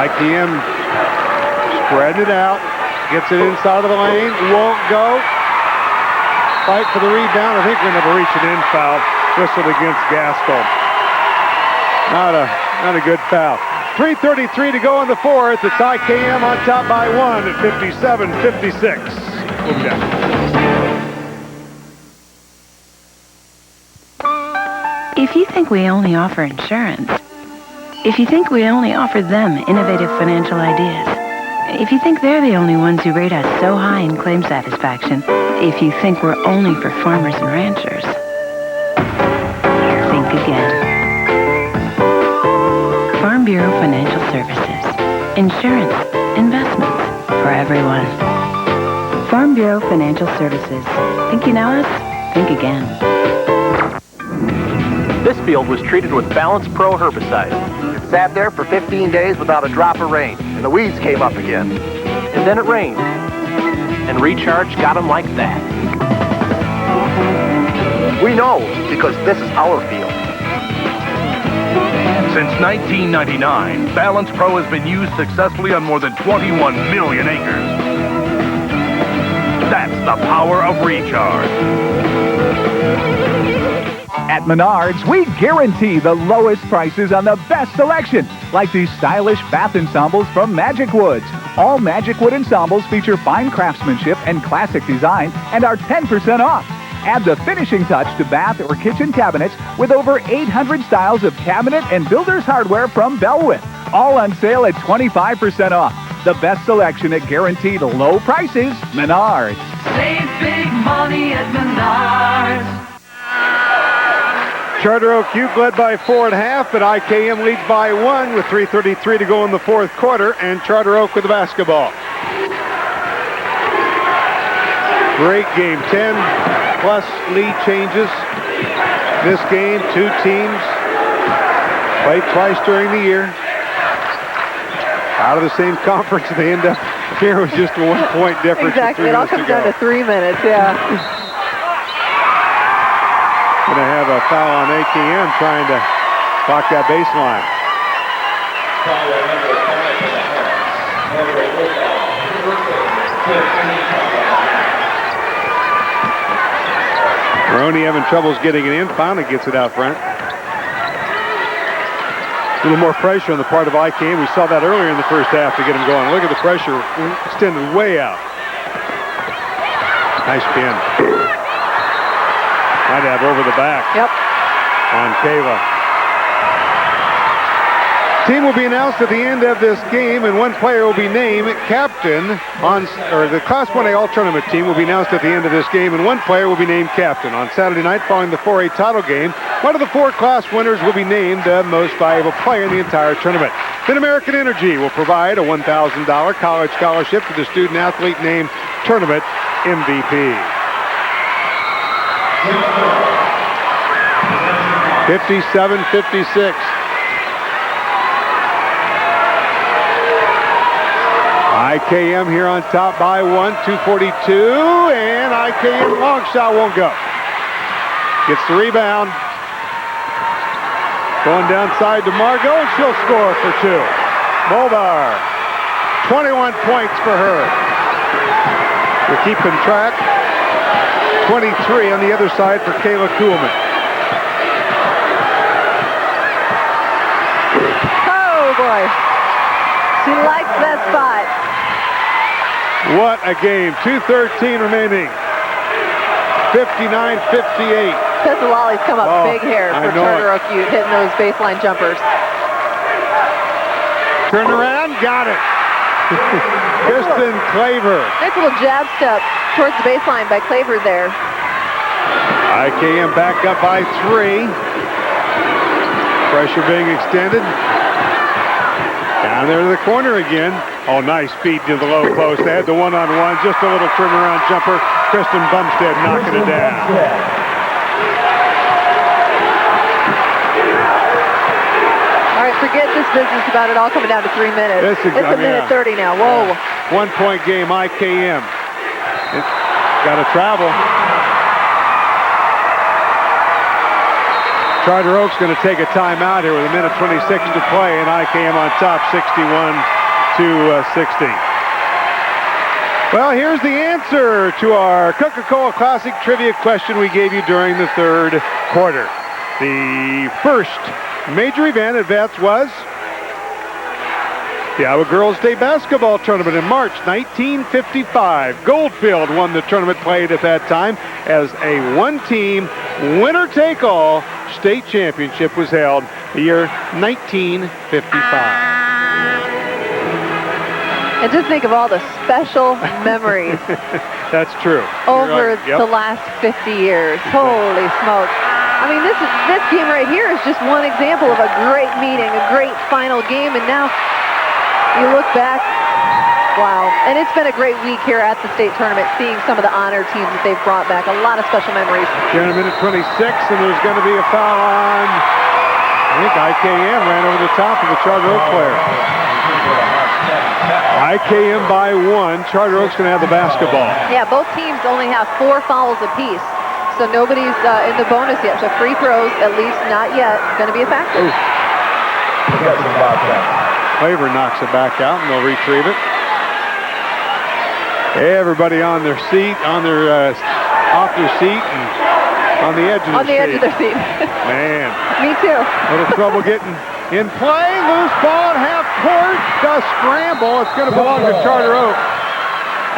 IKM spreading it out, gets it inside of the lane, won't go. Fight for the rebound. I think we're going to reach an in foul. Whistled against Gaskell. Not a good foul. 3:33 to go in the 4th. It's IKM on top by 1 at 57-56. We'll be back. If you think we only offer insurance, if you think we only offer them innovative financial ideas, if you think they're the only ones who rate us so high in claim satisfaction, if you think we're only for farmers and ranchers, think again. Farm Bureau Financial Services. Insurance, investments, for everyone. Farm Bureau Financial Services. Think you know us? Think again. This field was treated with Balance Pro herbicide. It sat there for 15 days without a drop of rain, and the weeds came up again. And then it rained. And Recharge got them like that. We know because this is our field. Since 1999, Balance Pro has been used successfully on more than 21 million acres. That's the power of Recharge. At Menards, we guarantee the lowest prices on the best selection, like these stylish bath ensembles from Magic Woods. All Magic Wood ensembles feature fine craftsmanship and classic design and are 10% off. Add the finishing touch to bath or kitchen cabinets with over 800 styles of cabinet and builder's hardware from Bellwith. All on sale at 25% off. The best selection at guaranteed low prices. Menards. Save big money at Menards. Charter Oak Youth led by 4.5, but IKM leads by 1 with 3:33 to go in the fourth quarter, and Charter Oak with the basketball. Great game. 10-plus lead changes. This game, 2 teams played twice during the year. Out of the same conference, they end up here with just a 1-point difference. Exactly. It all comes down to 3 minutes, yeah. Going to have a foul on AKM trying to block that baseline. Maroney having troubles getting it in. Finally gets it out front. A little more pressure on the part of IKM. We saw that earlier in the first half to get him going. Look at the pressure extended way out. Nice pin. Might have over the back. Yep. On Kayla. Team will be announced at the end of this game, and one player will be named captain the Class 1A All-Tournament team will be announced at the end of this game, and one player will be named captain. On Saturday night, following the 4A title game, one of the 4 class winners will be named the most valuable player in the entire tournament. Then American Energy will provide a $1,000 college scholarship to the student-athlete named tournament MVP. 57-56. IKM here on top by 1, 2:42, and IKM long shot won't go. Gets the rebound. Going down side to Margot, and she'll score for 2. Mulbar, 21 points for her. We're keeping track. 23 on the other side for Kayla Kuhlman. Oh, boy. She likes that spot. What a game. 2:13 remaining. 59-58. Pezzolali's come up big here for Charter Oak Youth, hitting those baseline jumpers. Turn around, got it. Kristen Claver. Nice little jab step towards the baseline by Claver there. IKM back up by 3. Pressure being extended. Down there to the corner again. Oh, nice feed to the low post. They had the one-on-one, just a little turnaround jumper. Kristen Bumstead knocking it down. All right, forget this business about it all coming down to 3 minutes. It's a minute 30 now. Whoa. 1-point game, IKM. It's got to travel. Charter Oak's going to take a timeout here with a minute 26 to play, and IKM on top, 61-60. Well, here's the answer to our Coca-Cola Classic trivia question we gave you during the third quarter. The first major event at Vets was the Iowa Girls State Basketball Tournament in March 1955. Goldfield won the tournament, played at that time as a one-team, winner-take-all state championship was held the year 1955. And just think of all the special memories. That's true. Over the last 50 years. Holy smokes. I mean, this game right here is just one example of a great meeting, a great final game, and now you look back, wow. And it's been a great week here at the state tournament, seeing some of the honor teams that they've brought back. A lot of special memories. Here in a minute 26, and there's going to be a foul on, I think IKM ran over the top of the Charter Oak player. IKM by 1. Charter Oak's going to have the basketball. Yeah, both teams only have 4 fouls apiece. So nobody's in the bonus yet. So free throws, at least not yet, going to be a factor. Claver knocks it back out, and they'll retrieve it. Everybody on their seat, off their seat, and on the edge of their seat. On the edge of their seat. Man. Me too. A little trouble getting in play. Loose ball at half court. The scramble. It's going to belong to Charter Oak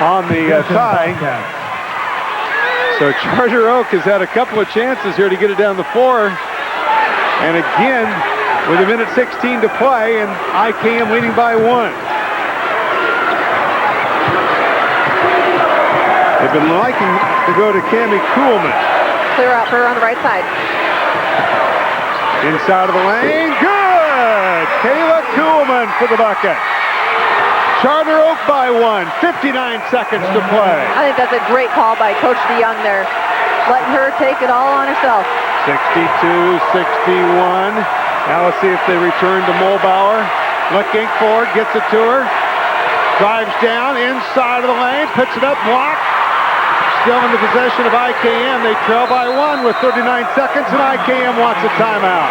on the tie. So Charter Oak has had a couple of chances here to get it down the floor. And again, with 1:16 to play, and IKM leading by 1. They've been liking to go to Cammie Kuhlman. Clear out for her on the right side. Inside of the lane, good! Kayla Kuhlman for the bucket. Charter Oak by 1, 59 seconds to play. I think that's a great call by Coach DeYoung there. Letting her take it all on herself. 62-61. Now let's see if they return to Mulbauer. Looking forward, gets it to her. Drives down, inside of the lane, puts it up, blocked. Still in the possession of IKM. They trail by 1 with 39 seconds, and IKM wants a timeout.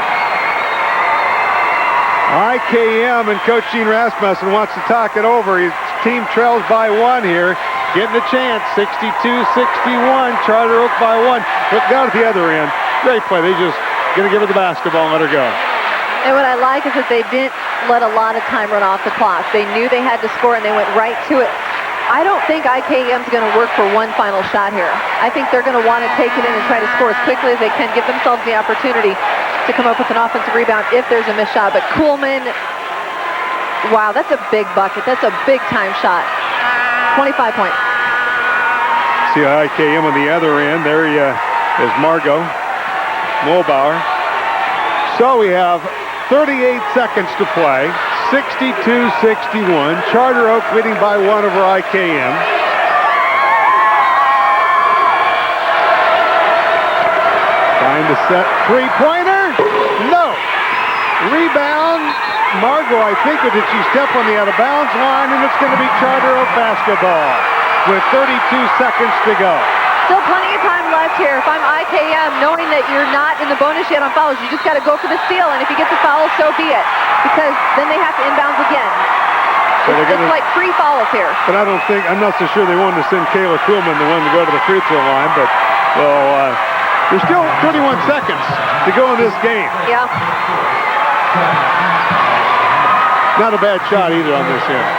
IKM and Coach Gene Rasmussen wants to talk it over. His team trails by 1 here. Getting a chance, 62-61. Charter Oak by 1. Look down at the other end. Great play. They just going to give her the basketball and let her go. And what I like is that they didn't let a lot of time run off the clock. They knew they had to score, and they went right to it. I don't think IKM's going to work for one final shot here. I think they're going to want to take it in and try to score as quickly as they can, give themselves the opportunity to come up with an offensive rebound if there's a missed shot. But Kuhlman, wow, that's a big bucket. That's a big-time shot. 25 points. See IKM on the other end. There is Margot Mulbauer. So we have 38 seconds to play. 62-61. Charter Oak leading by 1 over IKM. Trying to set three-pointer. No. Rebound. Margot, I think, or did she step on the out-of-bounds line? And it's going to be Charter Oak basketball with 32 seconds to go. Still plenty of time left here. If I'm IKM, knowing that you're not in the bonus yet on fouls, you just got to go for the steal. And if you get the foul, so be it. Because then they have to inbounds again. So it's like 3 fouls here. But I'm not so sure they wanted to send Kayla Kuhlman, the one to go to the free throw line. But, well, there's still 31 seconds to go in this game. Yeah. Not a bad shot either on this end.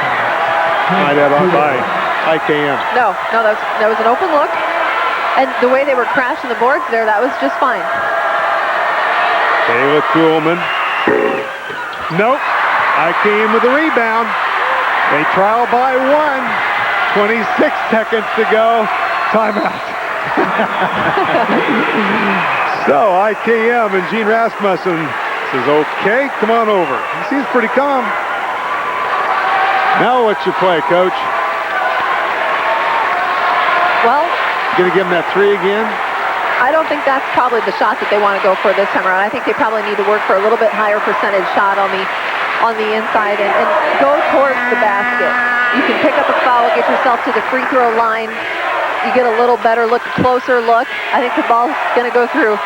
Might have on by IKM. No, that was an open look. And the way they were crashing the boards there, that was just fine. Kayla Kuhlman. Nope. IKM with the rebound. They trial by 1. 26 seconds to go. Timeout. So IKM and Gene Rasmussen says, okay, come on over. He seems pretty calm. Now what's your play, Coach? Well, going to give him that 3 again? I don't think that's probably the shot that they want to go for this time around. I think they probably need to work for a little bit higher percentage shot on the inside and go towards the basket. You can pick up a foul, get yourself to the free throw line. You get a little better look, closer look. I think the ball's going to go through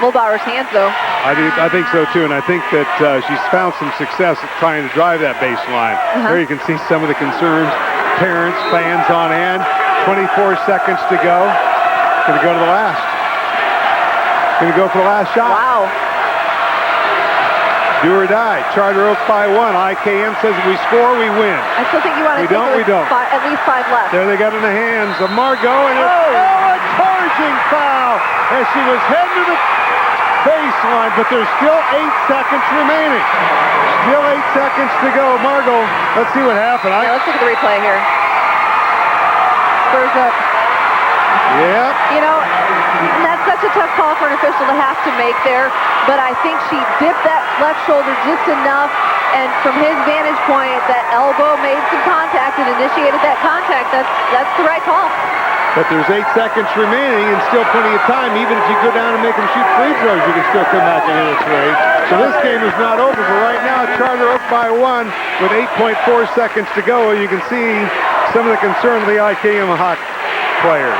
Mulbauer's hands, though. I think so, too, and I think that she's found some success at trying to drive that baseline. There you can see some of the concerns. Parents, fans on hand. 24 seconds to go. Going to go to the last. Going to go for the last shot. Wow. Do or die. Charter Oak by 1. IKM says if we score, we win. I still think you want to we don't. At least 5 left. There they got in the hands of Margot, and a charging foul as she was heading to the baseline, but there's still 8 seconds remaining. Still 8 seconds to go. Margot, let's see what happened. Let's look at the replay here. Spurs up. Yeah. You know, that's such a tough call for an official to have to make there, but I think she dipped that left shoulder just enough, and from his vantage point, that elbow made some contact and initiated that contact. That's the right call. But there's 8 seconds remaining and still plenty of time. Even if you go down and make them shoot free throws, you can still come back and hit a 3. So this game is not over, but right now, Charter Oak by 1 with 8.4 seconds to go. You can see some of the concern of the IKM Hawk players.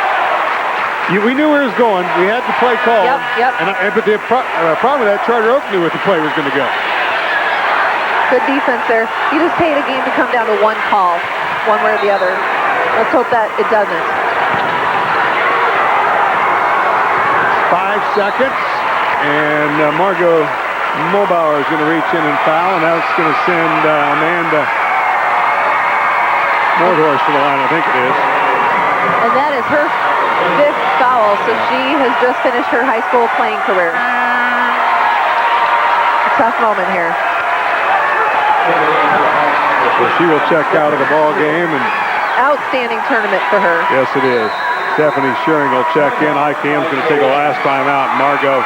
We knew where it was going. We had the play called. Yep. But the problem with that, Charter Oak knew where the play was going to go. Good defense there. You just hate a game to come down to one call, one way or the other. Let's hope that it doesn't. 5 seconds, and Margot Mulbauer is going to reach in and foul, and that's going to send Amanda Mordhorst to the line, I think it is. And that is her 5th foul, so she has just finished her high school playing career. A tough moment here. So she will check out of the ball game. And outstanding tournament for her. Yes, it is. Stephanie Shearing will check in. IKM's going to take a last time out. Margot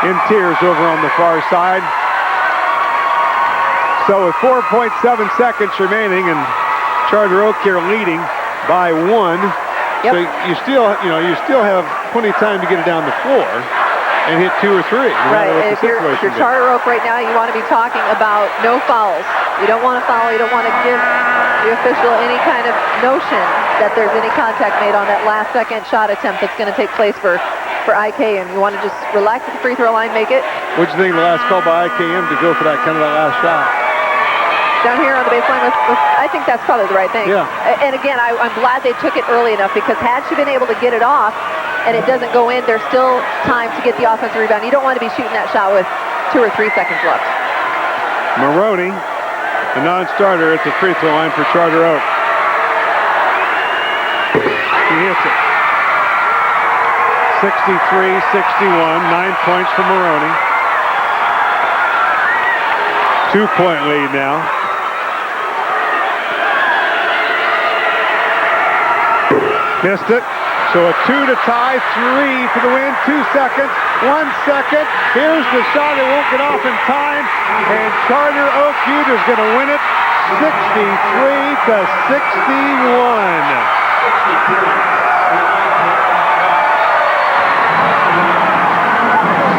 in tears over on the far side. So with 4.7 seconds remaining, and Charter Oak here leading by 1. Yep. So you still have plenty of time to get it down the floor and hit 2 or 3. Right. If you're Charter Oak right now, you want to be talking about no fouls. You don't want to foul. You don't want to give the official any kind of notion that there's any contact made on that last second shot attempt that's going to take place for IKM. You want to just relax at the free throw line, make it. What do you think of the last call by IKM to go for that last shot? Down here on the baseline, I think that's probably the right thing. Yeah. And again, I'm glad they took it early enough, because had she been able to get it off and it doesn't go in, there's still time to get the offensive rebound. You don't want to be shooting that shot with 2 or 3 seconds left. Maroney, the non-starter at the free throw line for Charter Oak. He hits it. 63-61, 9 points for Maroney. 2-point lead now. Missed it. So a 2 to tie, 3 for the win, 2 seconds, 1 second. Here's the shot, it won't get off in time, and Charter Oak Ute is going to win it 63-61.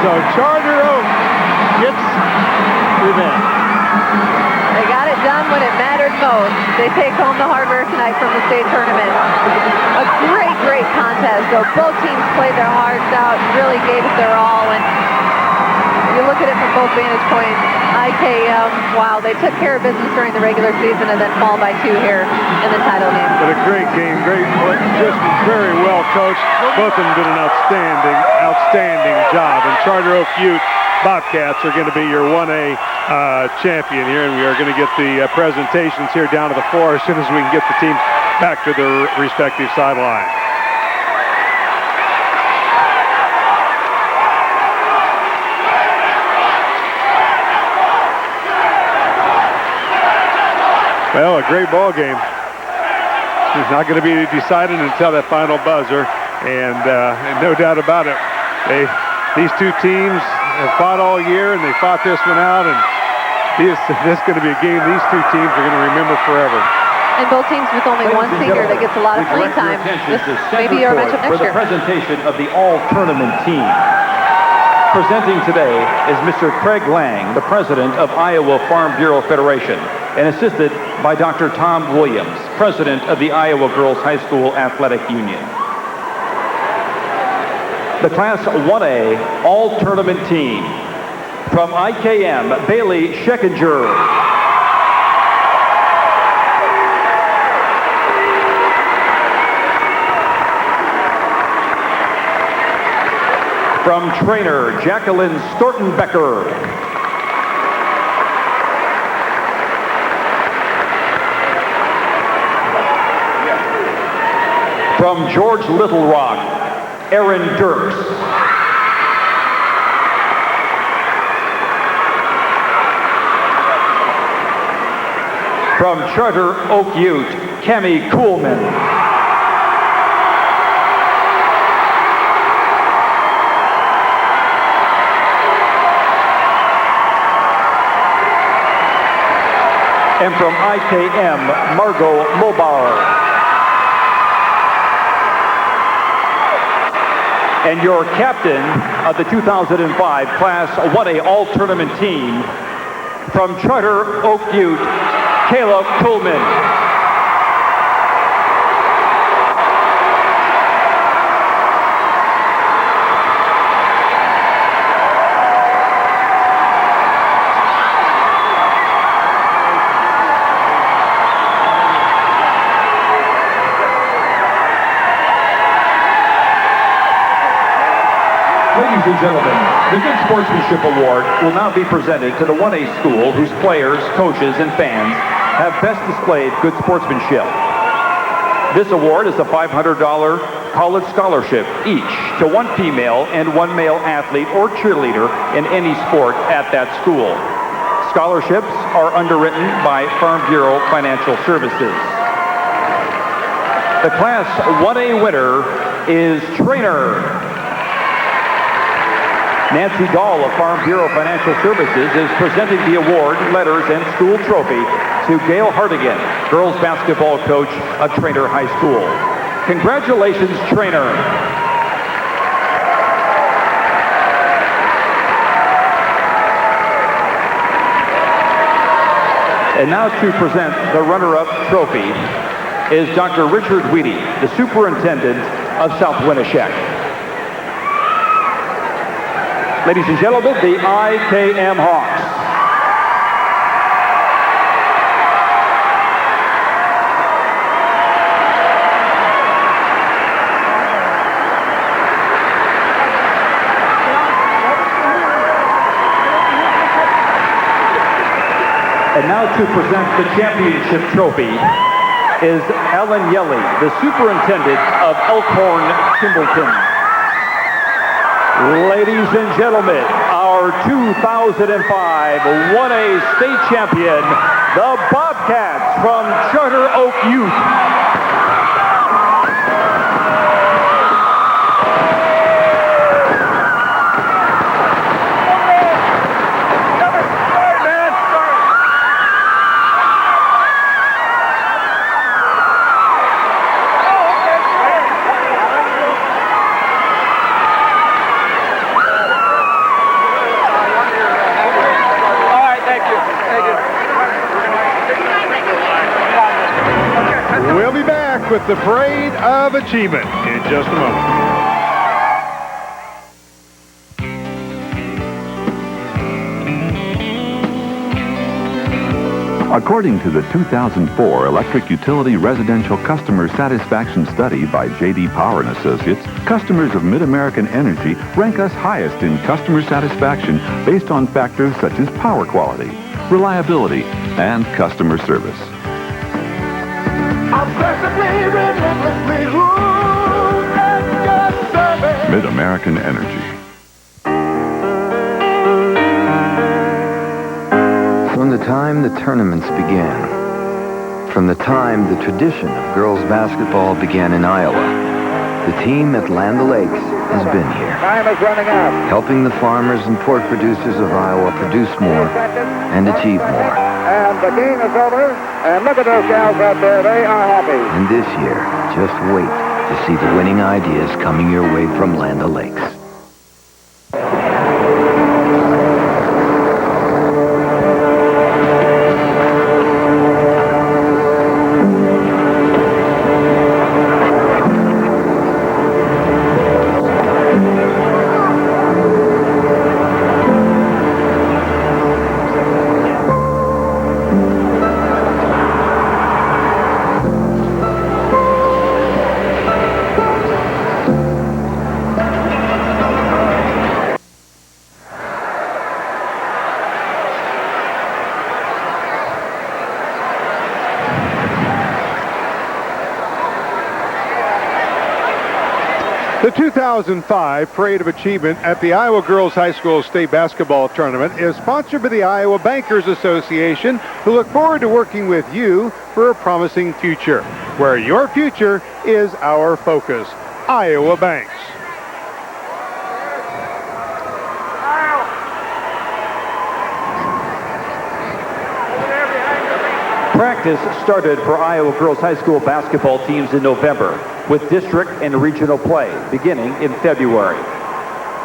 So Charter Oak gets revenge. They got it done when it mattered most. They take home the hardware tonight from the state tournament. A great contest, though. Both teams played their hearts out, really gave it their all, and you look at it from both vantage points. IKM, wow, they took care of business during the regular season and then fall by 2 here in the title game. But a great game, just very well coached. Both of them did an outstanding job. And Charter Oak Ute Bobcats are going to be your 1A champion here, and we are going to get the presentations here down to the floor as soon as we can get the teams back to their respective sideline. Well, a great ball game. It's not going to be decided until that final buzzer, and no doubt about it, these two teams have fought all year, and they fought this one out, and this is going to be a game these two teams are going to remember forever. And both teams with only one senior that gets a lot of playing time. This may be our matchup next year. For the presentation of the all-tournament team. Presenting today is Mr. Craig Lang, the president of Iowa Farm Bureau Federation, and assisted by Dr. Tom Williams, president of the Iowa Girls High School Athletic Union. The Class 1A all-tournament team. From IKM, Bailey Scheckinger. From trainer Jacqueline Stortenbecker. From George Little Rock, Aaron Dirks. From Charter Oak Ute, Cammie Kuhlman. And from IKM, Margot Mobar. And your captain of the 2005 Class 1A All-Tournament team, from Charter Oak Ute, Kayla Kuhlman. Ladies and gentlemen, the Good Sportsmanship Award will now be presented to the 1A school whose players, coaches, and fans have best displayed good sportsmanship. This award is a $500 college scholarship each to one female and one male athlete or cheerleader in any sport at that school. Scholarships are underwritten by Farm Bureau Financial Services. The Class 1A winner is trainer Nancy Dahl of Farm Bureau Financial Services is presenting the award, letters, and school trophy to Gail Hartigan, girls basketball coach of Trainer High School. Congratulations, Trainer. And now to present the runner-up trophy is Dr. Richard Weedy, the superintendent of South Winneshiek. Ladies and gentlemen, the IKM Hawks. And now to present the championship trophy is Ellen Yelly, the superintendent of Elkhorn Kimballton. Ladies and gentlemen, our 2005 1A state champion, the Bobcats from Charter Oak Youth. We'll be back with the Parade of Achievement in just a moment. According to the 2004 Electric Utility Residential Customer Satisfaction Study by J.D. Power & Associates, customers of Mid-American Energy rank us highest in customer satisfaction based on factors such as power quality, reliability, and customer service. Mid-American Energy. From the time the tournaments began, from the time the tradition of girls basketball began in Iowa, the team at Land O'Lakes has been here. Time is running out. Helping the farmers and pork producers of Iowa produce more and achieve more. And the game is over. And look at those gals out there. They are happy. And this year, just wait to see the winning ideas coming your way from Land O'Lakes. The 2005 Parade of Achievement at the Iowa Girls High School State Basketball Tournament is sponsored by the Iowa Bankers Association, who look forward to working with you for a promising future, where your future is our focus. Iowa Banks. Practice started for Iowa Girls High School basketball teams in November, with district and regional play beginning in February.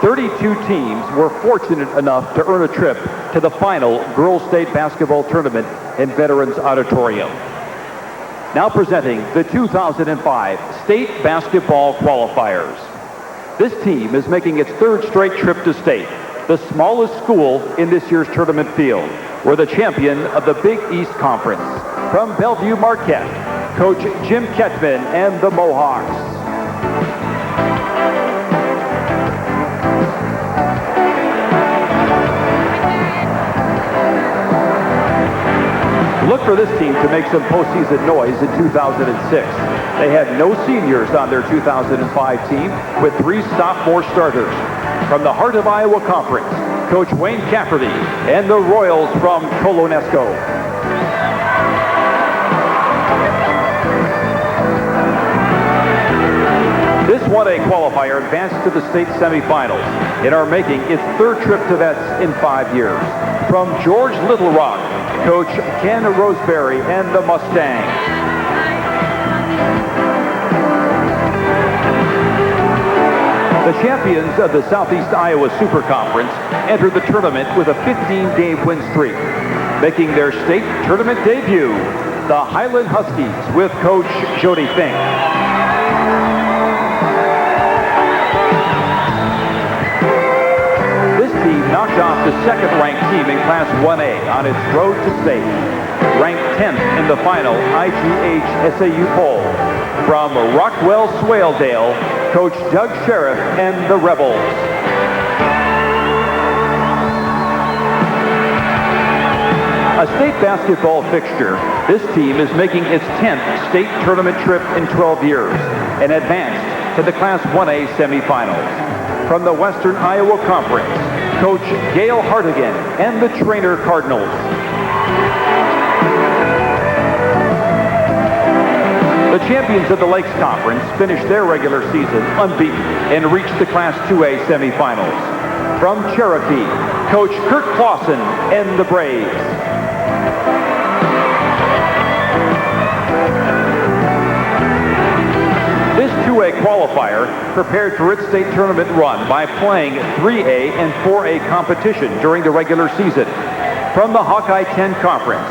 32 teams were fortunate enough to earn a trip to the final Girls State Basketball Tournament in Veterans Auditorium. Now presenting the 2005 State Basketball Qualifiers. This team is making its third straight trip to state, the smallest school in this year's tournament field. We're the champion of the Big East Conference. From Bellevue Marquette, Coach Jim Ketman and the Mohawks. Look for this team to make some postseason noise in 2006. They had no seniors on their 2005 team, with 3 sophomore starters. From the Heart of Iowa Conference, Coach Wayne Cafferty and the Royals from Colonesco. This 1A qualifier advanced to the state semifinals and are making its 3rd trip to Vets in 5 years. From George Little Rock, Coach Ken Roseberry and the Mustangs. The champions of the Southeast Iowa Super Conference entered the tournament with a 15-game win streak. Making their state tournament debut, the Highland Huskies with Coach Jody Fink. This team knocked off the 2nd-ranked team in Class 1A on its road to state. Ranked 10th in the final IGH SAU poll. From Rockwell Swaledale, Coach Doug Sheriff and the Rebels. A state basketball fixture, this team is making its 10th state tournament trip in 12 years and advanced to the Class 1A semifinals. From the Western Iowa Conference, Coach Gail Hartigan and the Trainer Cardinals. The champions of the Lakes Conference finished their regular season unbeaten and reached the Class 2A semifinals. From Cherokee, Coach Kurt Clausen and the Braves. This 2A qualifier prepared for its state tournament run by playing 3A and 4A competition during the regular season. From the Hawkeye 10 Conference,